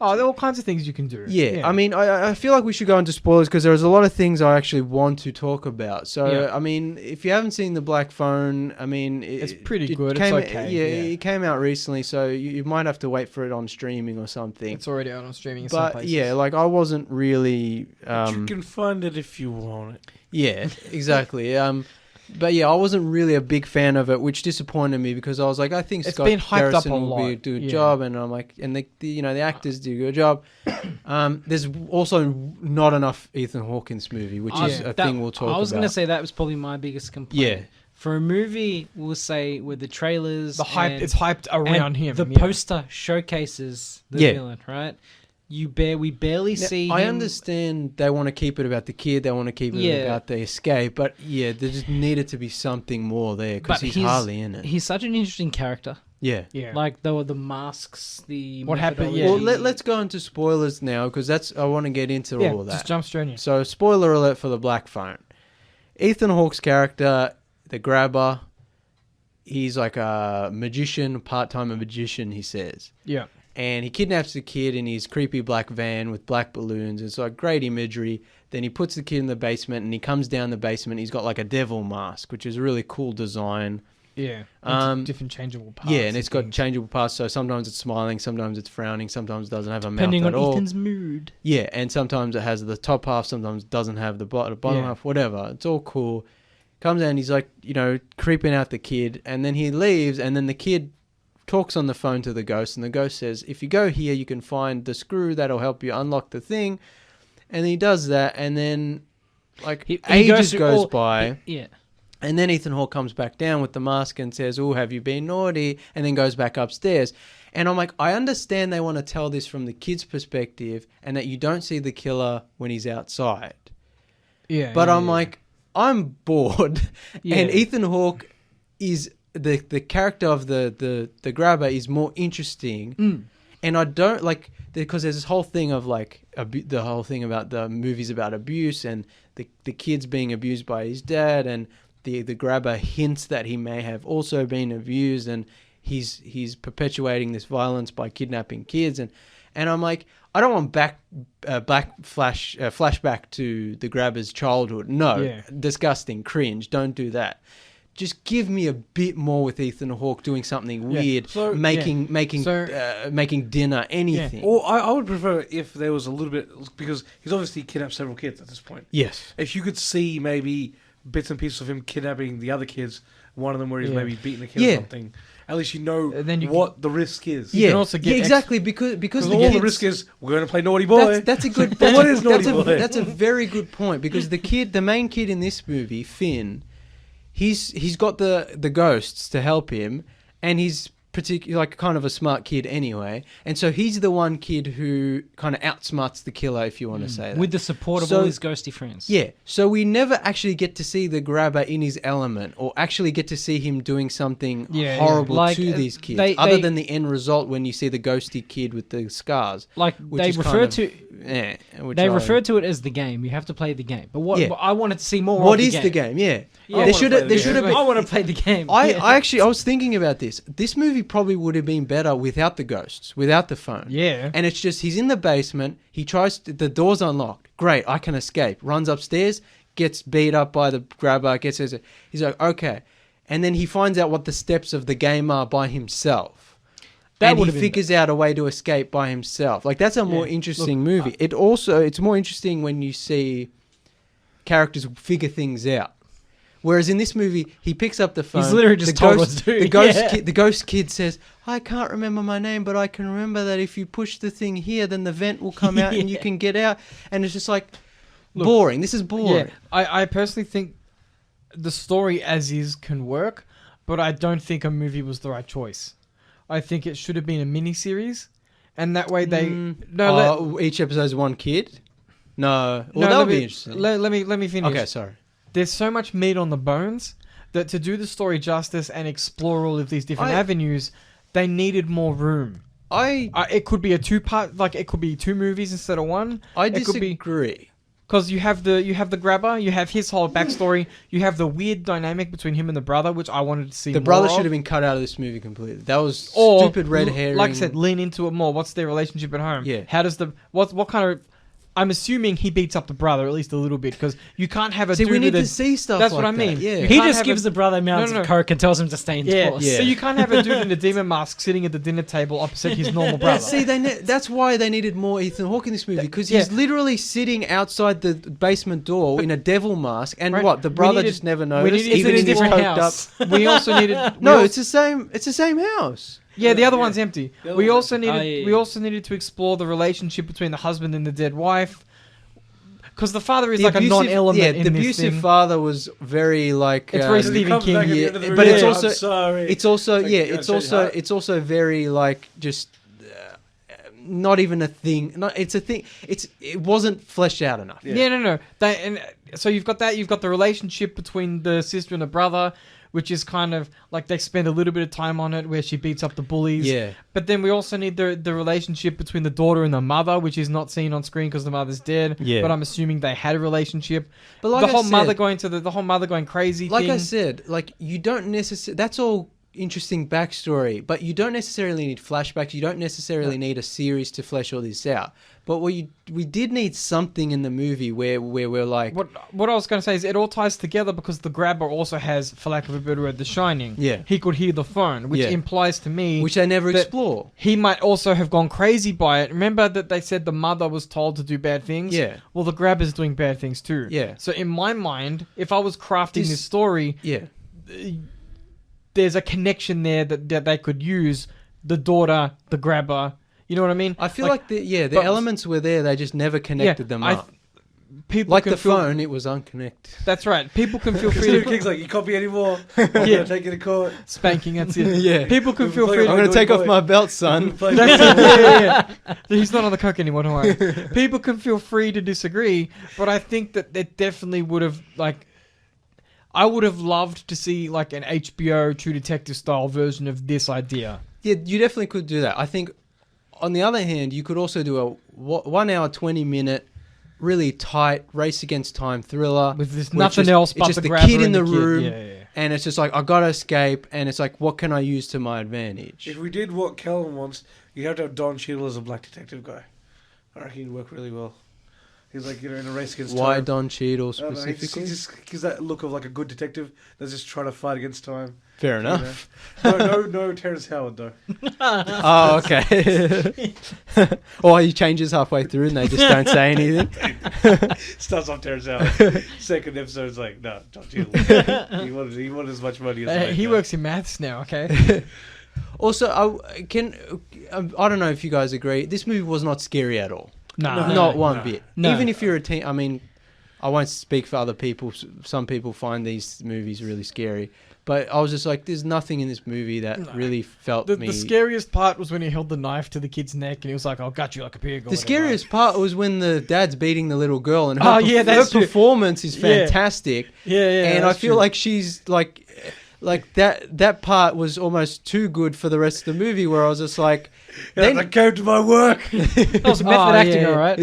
Oh, there are all kinds of things you can do. Yeah. I mean, I feel like we should go into spoilers because there's a lot of things I actually want to talk about. So, I mean, if you haven't seen The Black Phone, I mean... It's pretty good. It's okay. Yeah, it came out recently, so you might have to wait for it on streaming or something. It's already out on streaming in some But, places. yeah, like, I wasn't really... But you can find it if you want it. Yeah, exactly. But yeah, I wasn't really a big fan of it, which disappointed me because I was like, I think It's Scott been hyped up Garrison a will lot. do a job, and I'm like, and the actors do a good job. There's also not enough Ethan Hawke in this movie, which is a thing we'll talk about. I was going to say that was probably my biggest complaint. Yeah. For a movie, we'll say with the trailers, it's hyped around him. The poster showcases the villain, right? We barely see. I him. understand they want to keep it about the kid, they want to keep it about the escape, but there just needed to be something more there because he's hardly in it. He's such an interesting character. Yeah. Like the masks, the what happened. methodology. Well, let's go into spoilers now because I want to get into all of that. Just jump straight in. So, spoiler alert for The Black Phone. Ethan Hawke's character, the grabber, he's like a magician, part-time magician, he says. Yeah. And he kidnaps the kid in his creepy black van with black balloons. It's like great imagery. Then he puts the kid in the basement and he comes down the basement. He's got like a devil mask, which is a really cool design. Yeah. Different changeable parts. Yeah, and it's got changeable parts. So sometimes it's smiling, sometimes it's frowning, sometimes it doesn't have a depending mouth at on all. Ethan's mood. Yeah, and sometimes it has the top half, sometimes it doesn't have the bottom half, whatever. It's all cool. Comes out and he's like, creeping out the kid. And then he leaves and then the kid talks on the phone to the ghost, and the ghost says, if you go here, you can find the screw that'll help you unlock the thing. And he does that, and then ages goes by. And then Ethan Hawke comes back down with the mask and says, oh, have you been naughty? And then goes back upstairs. And I'm like, I understand they want to tell this from the kid's perspective and that you don't see the killer when he's outside. Yeah. But I'm like, I'm bored. Yeah. And Ethan Hawke is... The character of the grabber is more interesting, and I don't like because there's this whole thing of like the whole thing about the movies about abuse and the kid's being abused by his dad, and the grabber hints that he may have also been abused, and he's perpetuating this violence by kidnapping kids, and I'm like, I don't want flashback to the grabber's childhood. No, disgusting, cringe. Don't do that. Just give me a bit more with Ethan Hawke doing something weird, making dinner, anything. Or I would prefer if there was a little bit, because he's obviously kidnapped several kids at this point. Yes. If you could see maybe bits and pieces of him kidnapping the other kids, one of them where he's maybe beating a kid or something, at least you know what the risk is. You can also get exactly, because the risk is we're going to play naughty boy. That's a good. What is naughty boy? That's a very good point, because the main kid in this movie, Finn, he's got the ghosts to help him, and he's like kind of a smart kid anyway, and so he's the one kid who kind of outsmarts the killer, if you want to say that. With the support of So- all his ghosty friends. Yeah, so we never actually get to see the grabber in his element, or actually get to see him doing something Yeah, horrible Like, to these kids, they- other they- than the end result when you see the ghosty kid with the scars. Like Which they is refer kind of- to Which they I- refer to it as the game. You have to play the game. But what Yeah. but I wanted to see more. What of is the game? Yeah, Yeah. there should have I been. want to play the game. I was thinking about this. This movie probably would have been better without the ghosts, without the phone. Yeah. And it's just he's in the basement. He tries to, the door's unlocked. Great, I can escape. Runs upstairs, gets beat up by the grabber. He's like, okay, and then he finds out what the steps of the game are by himself. That And would he have been figures out a way to escape by himself. Like that's a more interesting movie. It's more interesting when you see characters figure things out. Whereas in this movie, he picks up the phone. He's literally just the told ghost, what to do. The ghost, Yeah. kid, the ghost kid says, "I can't remember my name, but I can remember that if you push the thing here, then the vent will come out and you Yeah. can get out." And it's just like Look, boring. This is boring. Yeah, I personally think the story as is can work, but I don't think a movie was the right choice. I think it should have been a mini-series, and that way they... Each episode's one kid. No, well, no, that let would me- be interesting. Let me finish. Okay, sorry. There's so much meat on the bones that to do the story justice and explore all of these different I- avenues, they needed more room. It could be a two-part, like it could be two movies instead of one. I It could be disagree. because you have the grabber, you have his whole backstory, you have the weird dynamic between him and the brother, which I wanted to see. The more brother of. should have been cut out of this movie completely. That was Or, stupid red herring. Like I said, lean into it more. What's their relationship at home? Yeah. How does what kind of? I'm assuming he beats up the brother at least a little bit because you can't have a See, dude we need with to see stuff. That's like what I that. mean. Yeah. You He can't just have gives a- the brother mounds no. of coke and tells him to stay indoors. Yeah. So you can't have a dude in a demon mask sitting at the dinner table opposite his normal brother. See, that's why they needed more Ethan Hawke in this movie, because he's Yeah. literally sitting outside the basement door in a devil mask, and Right, what the we brother needed- just never we noticed, needed- even It's in in a his different coked house. up. We also needed. No, it's the same. It's the same house. Yeah, the other Yeah. one's empty. The other We one's also empty. needed. yeah. We also needed to explore the relationship between the husband and the dead wife, because the father is like a non-element Yeah, in the this abusive thing. father was very like. It's very He Stephen comes King, back at the yeah, end of the but movie, it's "I'm also- sorry." It's also Like, yeah, yeah, it's so also how- it's also very like just not even a thing. No, it's a thing. It wasn't fleshed out enough. Yeah. No. So you've got that. You've got the relationship between the sister and the brother, which is kind of like they spend a little bit of time on it, where she beats up the bullies. Yeah. But then we also need the relationship between the daughter and the mother, which is not seen on screen because the mother's dead. Yeah. But I'm assuming they had a relationship. But like the I whole said- mother going to the whole mother going crazy. Like thing. I said, like you don't necessarily. That's all interesting backstory, but you don't necessarily need flashbacks. You don't necessarily need a series to flesh all this out. But we did need something in the movie where we're like, What I was going to say is it all ties together because the grabber also has, for lack of a better word, the shining. Yeah. He could hear the phone, which Yeah. implies to me which they never that explore. he might also have gone crazy by it. Remember that they said the mother was told to do bad things? Yeah. Well, the grabber's doing bad things too. Yeah. So in my mind, if I was crafting this story, Yeah. there's a connection there that they could use. The daughter, the grabber. You know what I mean? I feel like the but- elements were there. They just never connected them up. People Like can the feel, phone, it was unconnected. That's right. People can feel Because free Stephen to King's like, you can't be anymore. I'm Yeah. gonna take you to court. spanking. That's it. Yeah. People can feel Play free. it I'm To, going to take off boy. my belt, son. Play- That's it. Yeah. He's not on the coke anymore. Don't worry. People can feel free to disagree, but I think that it definitely would have like. I would have loved to see like an HBO True Detective style version of this idea. Yeah, you definitely could do that. I think, on the other hand, you could also do a 1 hour, 20-minute, really tight race against time thriller. With this where it's nothing just- else it's but just the the grabber kid in and the kid. room. Yeah. And it's just like, I gotta escape, and it's like, what can I use to my advantage? If we did what Calvin wants, you have to have Don Cheadle as a black detective guy. I reckon he'd work really well. He's like, in a race against Why time. Don Cheadle I don't know, he specifically? just gives that look of like a good detective that's just trying to fight against time. Fair you know? enough. No Terrence Howard though. Oh, okay. Or he changes halfway through and they just don't say anything. Starts off Terrence Howard. Second episode's like, no, Don Cheadle. he wanted as much money as the main He guy. works in maths now. Okay. Also, I don't know if you guys agree. This movie was not scary at all. Nah. Not one no. bit. No. Even if you're a teen, I mean, I won't speak for other people. Some people find these movies really scary. But I was just like, there's nothing in this movie that really felt me. The scariest part was when he held the knife to the kid's neck and he was like, I'll gut you like a pig. The scariest part was when the dad's beating the little girl and her her performance is fantastic. Yeah. And I feel like she's like that part was almost too good for the rest of the movie, where I was just like, I came to my work. That was method acting, all right.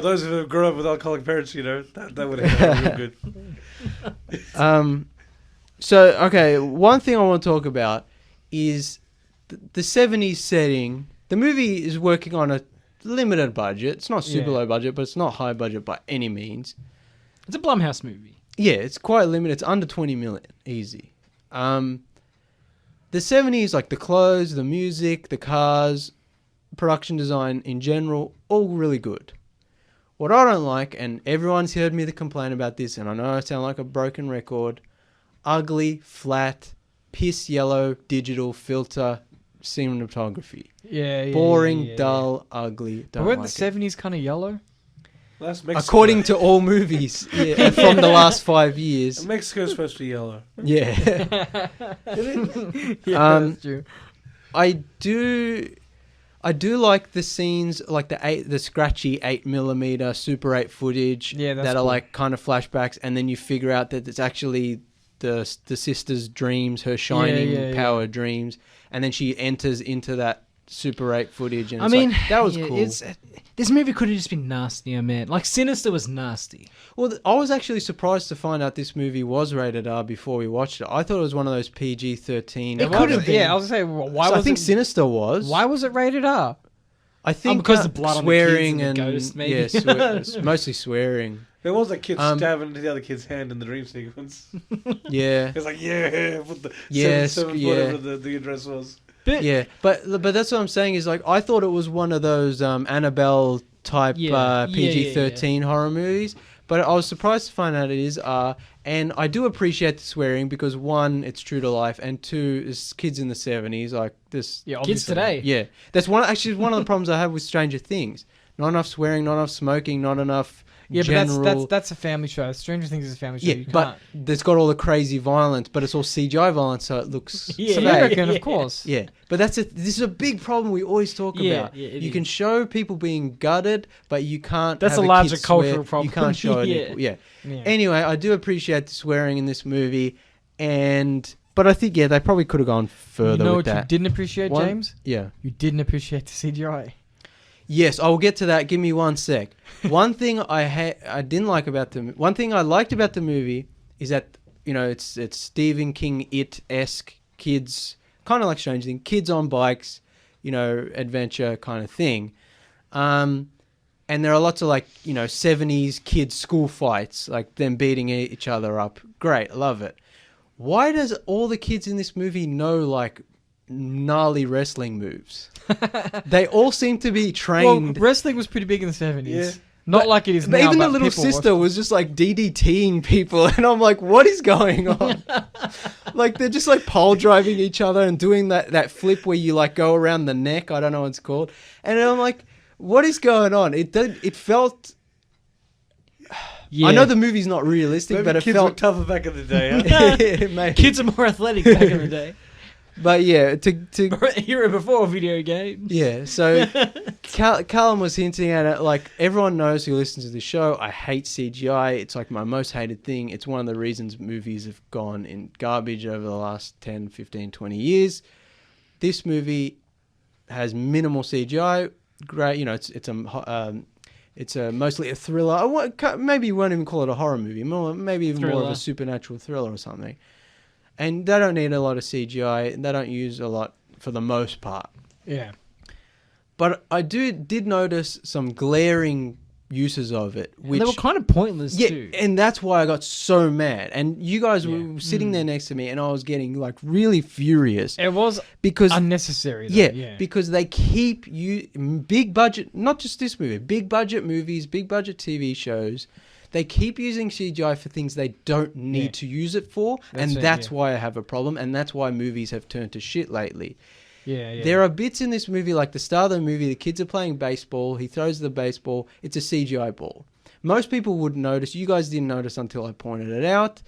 Those who have grown up with alcoholic parents, you know, that would have been real good. So, okay, one thing I want to talk about is the 70s setting. The movie is working on a limited budget. It's not super low budget, but it's not high budget by any means. It's a Blumhouse movie. Yeah, it's quite limited. It's under 20 million, easy. The 70s, like the clothes, the music, the cars, production design in general, all really good. What I don't like, and everyone's heard me complain about this, and I know I sound like a broken record, ugly, flat, piss yellow, digital filter cinematography. Boring, dull, ugly. But weren't the 70s kind of yellow? That's Mexico. According to all movies from the last 5 years. And Mexico's supposed to be yellow. Yeah. That's true. I do like the scenes, like the scratchy 8mm Super 8 footage that are like kind of flashbacks, and then you figure out that it's actually the sister's dreams, her shining power dreams, and then she enters into that Super 8 footage, and that was cool. This movie could have just been nastier, man. Like Sinister was nasty. Well, I was actually surprised to find out this movie was rated R before we watched it. I thought it was one of those PG-13. It could have been. Yeah, I was going to say, why was I think Sinister was. Why was it rated R? I think because the blood swearing on the kids and the ghost, maybe. Yeah, mostly swearing. There was a kid stabbing into the other kid's hand in the dream sequence. Yeah. It's like, put the 7 whatever the address was. But that's what I'm saying is, like, I thought it was one of those Annabelle type PG-13 horror movies, but I was surprised to find out it is R. And I do appreciate the swearing because, one, it's true to life, and two, it's kids in the 70s, like this. Yeah, kids today. Yeah, that's one of the problems I have with Stranger Things. Not enough swearing, not enough smoking, not enough. But that's a family show. Stranger Things is a family show. Yeah, but it's got all the crazy violence, but it's all CGI violence, so it looks. Of course. Yeah, but this is a big problem we always talk about. You can show people being gutted, but you can't. That's have a larger kid cultural swear. problem. You can't show it. Yeah. Anyway, I do appreciate the swearing in this movie, but I think they probably could have gone further. You know with what that. you didn't appreciate, James? Yeah. You didn't appreciate the CGI. Yes, I will get to that. Give me 1 sec. One thing I didn't like about one thing I liked about the movie is that it's Stephen King esque kids, kind of like Stranger Things, kids on bikes, adventure kind of thing, and there are lots of 70s kids school fights, like them beating each other up. Great, love it. Why does all the kids in this movie know gnarly wrestling moves? They all seem to be trained. Well, wrestling was pretty big in the 70s. Yeah. Not like it is but now. Even the little sister was just DDTing people, and I'm like, what is going on? They're just pole driving each other and doing that flip where you go around the neck. I don't know what it's called. And I'm like, what is going on? It felt. Yeah. I know the movie's not realistic, Maybe but it kids felt were tougher back in the day. Huh? Kids are more athletic back in the day. But yeah, to era before video games. Yeah, so Callum was hinting at it. Everyone knows who listens to the show, I hate CGI. It's my most hated thing. It's one of the reasons movies have gone in garbage over the last 10, 15, 20 years. This movie has minimal CGI. Great, it's mostly a thriller. Maybe you won't even call it a horror movie. Maybe even more of a supernatural thriller or something. And they don't need a lot of CGI. They don't use a lot for the most part. Yeah. But I did notice some glaring uses of it. Which, they were kind of pointless too. And that's why I got so mad. And you guys were sitting there next to me, and I was getting really furious. It was unnecessary. Though. Because they keep big budget, not just this movie, big budget movies, big budget TV shows. They keep using CGI for things they don't need to use it for, that's why I have a problem, and that's why movies have turned to shit lately. Yeah. There are bits in this movie, like the start of the movie, the kids are playing baseball. He throws the baseball. It's a CGI ball. Most people would notice. You guys didn't notice until I pointed it out.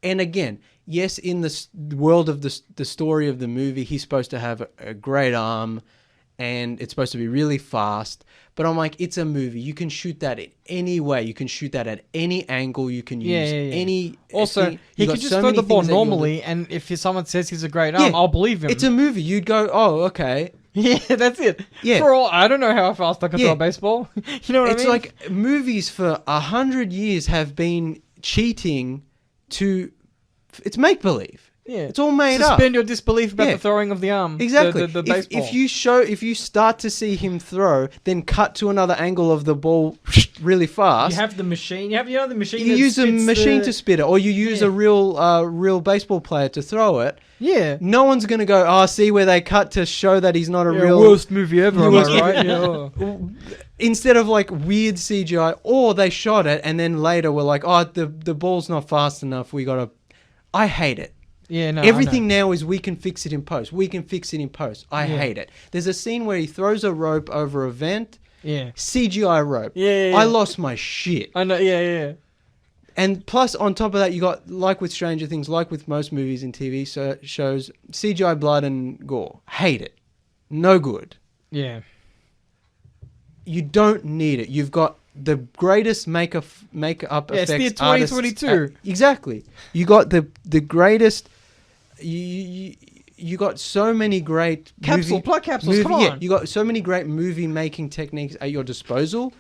And again, yes, in the world of the story of the movie, he's supposed to have a great arm, and it's supposed to be really fast. But I'm like, it's a movie. You can shoot that in any way. You can shoot that at any angle. You can use any... Also, he could just throw the ball normally, and if someone says he's a great arm, I'll believe him. It's a movie. You'd go, oh, okay. Yeah, that's it. Yeah. For all, I don't know how fast I can throw a baseball. You know what I mean? It's like movies for 100 years have been cheating to... It's make-believe. Yeah. It's all made up. Suspend your disbelief about the throwing of the arm. Exactly. The baseball. If you start to see him throw, then cut to another angle of the ball really fast. You have the machine. The machine. You use a machine to spit it, or you use a real baseball player to throw it. Yeah. No one's gonna go, oh, see where they cut to show that he's not a real worst movie ever. Am I right? Yeah. Instead of like weird CGI, or they shot it and then later we're like, oh, the ball's not fast enough. We gotta. I hate it. Yeah, no. Everything now is we can fix it in post. We can fix it in post. I hate it. There's a scene where he throws a rope over a vent. Yeah. CGI rope. Yeah. I lost my shit. I know. Yeah. And plus, on top of that, you got, like with Stranger Things, like with most movies and TV shows, CGI blood and gore. Hate it. No good. Yeah. You don't need it. You've got the greatest makeup effects it's the artists. 2022. Exactly. You got the greatest. You got so many great plug capsules. Come on. Yeah, you got so many great movie making techniques at your disposal,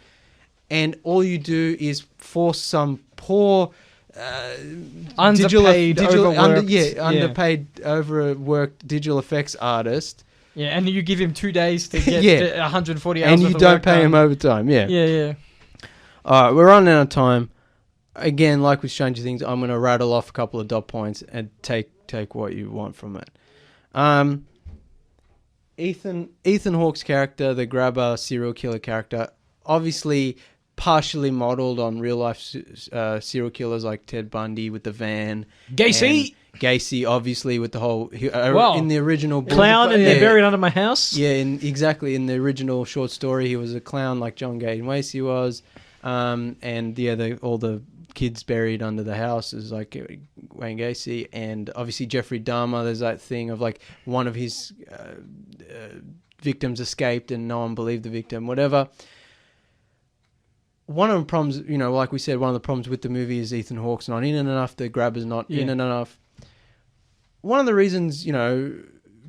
and all you do is force some poor. Underpaid, overworked digital effects artist. Yeah, and you give him 2 days to get 140 hours. And you don't pay him overtime. Yeah. All right, we're running out of time. Again, like with Stranger Things, I'm going to rattle off a couple of dot points and take what you want from it. Ethan Hawke's character, the grabber serial killer character, obviously partially modeled on real life serial killers like Ted Bundy with the van. Gacy, obviously, with the whole in the original clown, and they're buried under my house. Yeah, in the original short story, he was a clown like John Gacy was, and all the kids buried under the house is like Wayne Gacy, and obviously Jeffrey Dahmer. There's that thing of like one of his victims escaped and no one believed the victim, whatever. One of the problems, like we said, one of the problems with the movie is Ethan Hawke's not in it enough. The grabber's not in it enough. One of the reasons,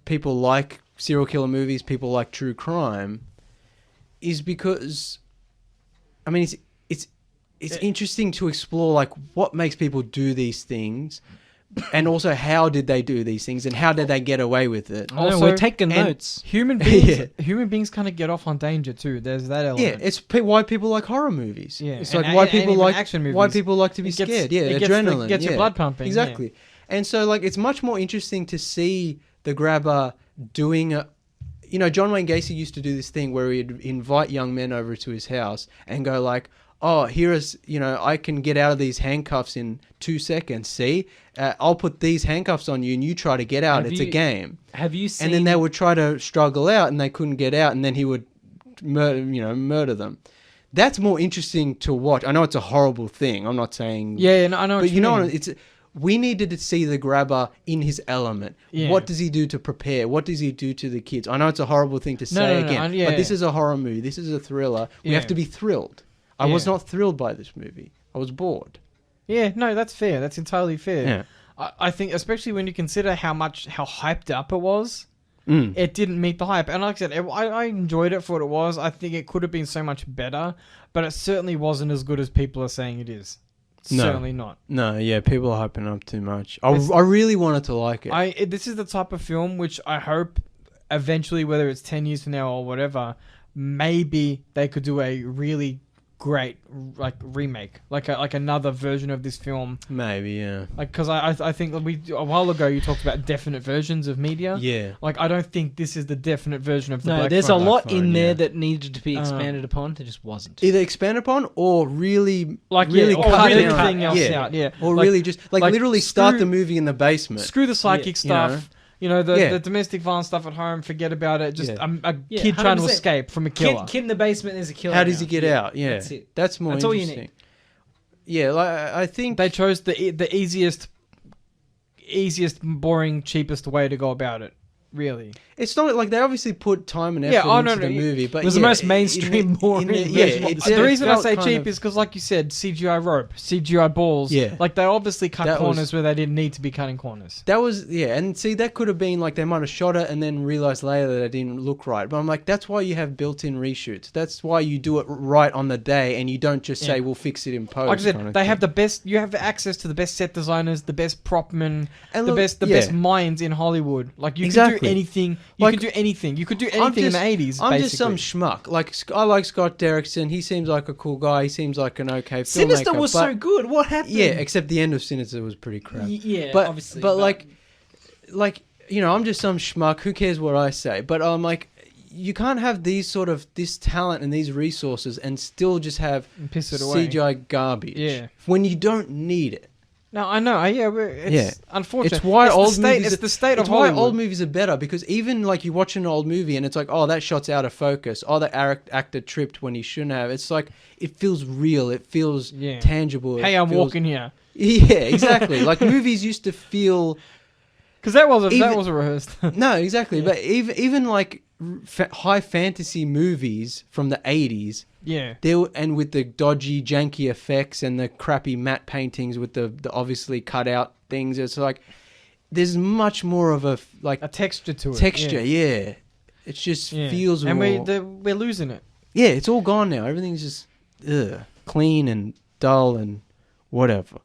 people like serial killer movies, people like true crime, is because, I mean, it's interesting to explore like what makes people do these things, and also how did they do these things, and how did they get away with it. Also, we're taking notes. Human beings kind of get off on danger too. There's that element. Yeah, it's why people like horror movies. Yeah, it's like why people like action movies. Why people like to be scared. Yeah, adrenaline gets your blood pumping. Exactly. Yeah. And so, like, it's much more interesting to see the grabber doing John Wayne Gacy used to do this thing where he'd invite young men over to his house and go like, oh, I can get out of these handcuffs in 2 seconds. See, I'll put these handcuffs on you and you try to get out. It's a game. Have you seen... And then they would try to struggle out and they couldn't get out, and then he would murder them. That's more interesting to watch. I know it's a horrible thing. I'm not saying... Yeah, no, I know what you mean. We needed to see the grabber in his element. Yeah. What does he do to prepare? What does he do to the kids? I know it's a horrible thing to say but this is a horror movie. This is a thriller. We have to be thrilled. I was not thrilled by this movie. I was bored. Yeah, no, that's fair. That's entirely fair. Yeah. I think, especially when you consider how hyped up it was, it didn't meet the hype. And like I said, I enjoyed it for what it was. I think it could have been so much better, but it certainly wasn't as good as people are saying it is. Certainly not. No, yeah, people are hyping up too much. I really wanted to like it. This is the type of film which I hope eventually, whether it's 10 years from now or whatever, maybe they could do a really great remake, like another version of this film. Maybe, yeah. Because I think a while ago you talked about definite versions of media. Yeah. I don't think this is the definite version of the. No, there's a lot in there that needed to be expanded upon. It just wasn't. Either expanded upon or really cut everything else out. Yeah. Or really just literally start the movie in the basement. Screw the psychic stuff. You know, Yeah. the domestic violence stuff at home, forget about it. Just Yeah. a Yeah, kid trying to 100%. escape from a killer. Kid in the basement, there's a killer. How does now. he get out? Yeah, That's it. That's more That's all you interesting. need. Yeah, like I think They chose the easiest, boring, cheapest way to go about it. Really. it's not like they obviously put time and effort Yeah, oh, into no, the no, movie, but it was the yeah, most mainstream, boring yeah, version of it's- The it reason I felt say kind cheap of- is because, like you said, CGI rope, CGI balls. Yeah. Like, they obviously cut That corners was- where they didn't need to be cutting corners. That was and see that could have been like they might have shot it and then realized later that it didn't look right. But I'm like, that's why you have built-in reshoots. That's why you do it right on the day and you don't just say Yeah. we'll fix it in post. Like I said, kind of they thing. have the best. You have access to the best set designers, the best prop men, And the look, best yeah. minds in Hollywood. Like you could Exactly. do anything. You Like, could do anything. You could do I'm anything in just- the 80s. I'm basically. just some schmuck. Like I like Scott Derrickson. He seems like a cool guy. He seems like an okay filmmaker. Sinister was but, so good. What happened? yeah, except the end of Sinister was pretty crap. Yeah, but obviously. but like you know, I'm just some schmuck. Who cares what I say? But I'm like, you can't have this talent and these resources and still just have And piss it away. CGI garbage. Yeah. When you don't need it. No, I know. Yeah, it's unfortunate. It's why the old state, movies. It's the state of it's why Hollywood. old movies are better because even like you watch an old movie and it's like, oh, that shot's out of focus. Oh, that actor tripped when he shouldn't have. It's like it feels real. It feels Yeah. tangible. Hey, it I'm feels- walking here. Yeah, exactly. Like movies used to feel. Because that was Even- a rehearsed. No, exactly. But even like high fantasy movies from the 80s. Yeah. And with the dodgy, janky effects and the crappy matte paintings with the obviously cut out things, it's like there's much more of a A texture to it. texture. Yeah, it just Yeah. feels and raw. we're losing it. Yeah, it's all gone now. Everything's just clean and dull and whatever.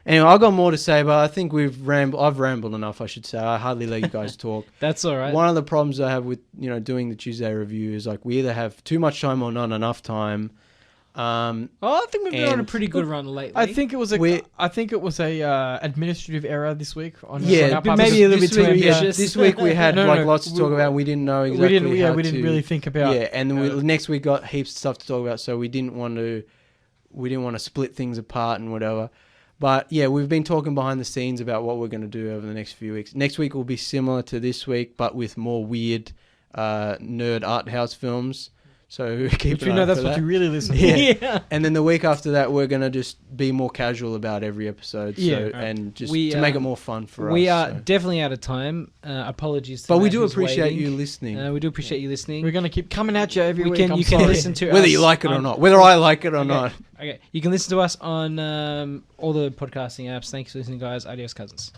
Anyway, I've got more to say, but I think I've rambled enough, I should say. I hardly let you guys talk. That's all right. One of the problems I have with doing the Tuesday review is like we either have too much time or not enough time. I think we've been on a and- pretty good run lately. I think it was We're- administrative error this week on Yeah, on our but part. maybe a little this bit too week, ambitious. This week we had No, lots to talk about. And we didn't know exactly we didn't. how We didn't to- really think about. Yeah, and then next week got heaps of stuff to talk about, so we didn't want to split things apart and whatever. But yeah, we've been talking behind the scenes about what we're going to do over the next few weeks. Next week will be similar to this week, but with more weird nerd art house films. So keep If an you eye know out that's for what that. you really listen to. Yeah. And then the week after that, we're going to just be more casual about every episode. Yeah. And just We, to make it more fun for us. we are so. definitely out of time. Apologies to But we Matt do who's appreciate waiting. you listening. We do appreciate you listening. We're gonna keep coming at you every We week. can, I'm you can sorry. listen to Whether us you like it or on- not. Whether I like it or Okay. not. Okay, you can listen to us on all the podcasting apps. Thanks for listening, guys. Adios, cousins.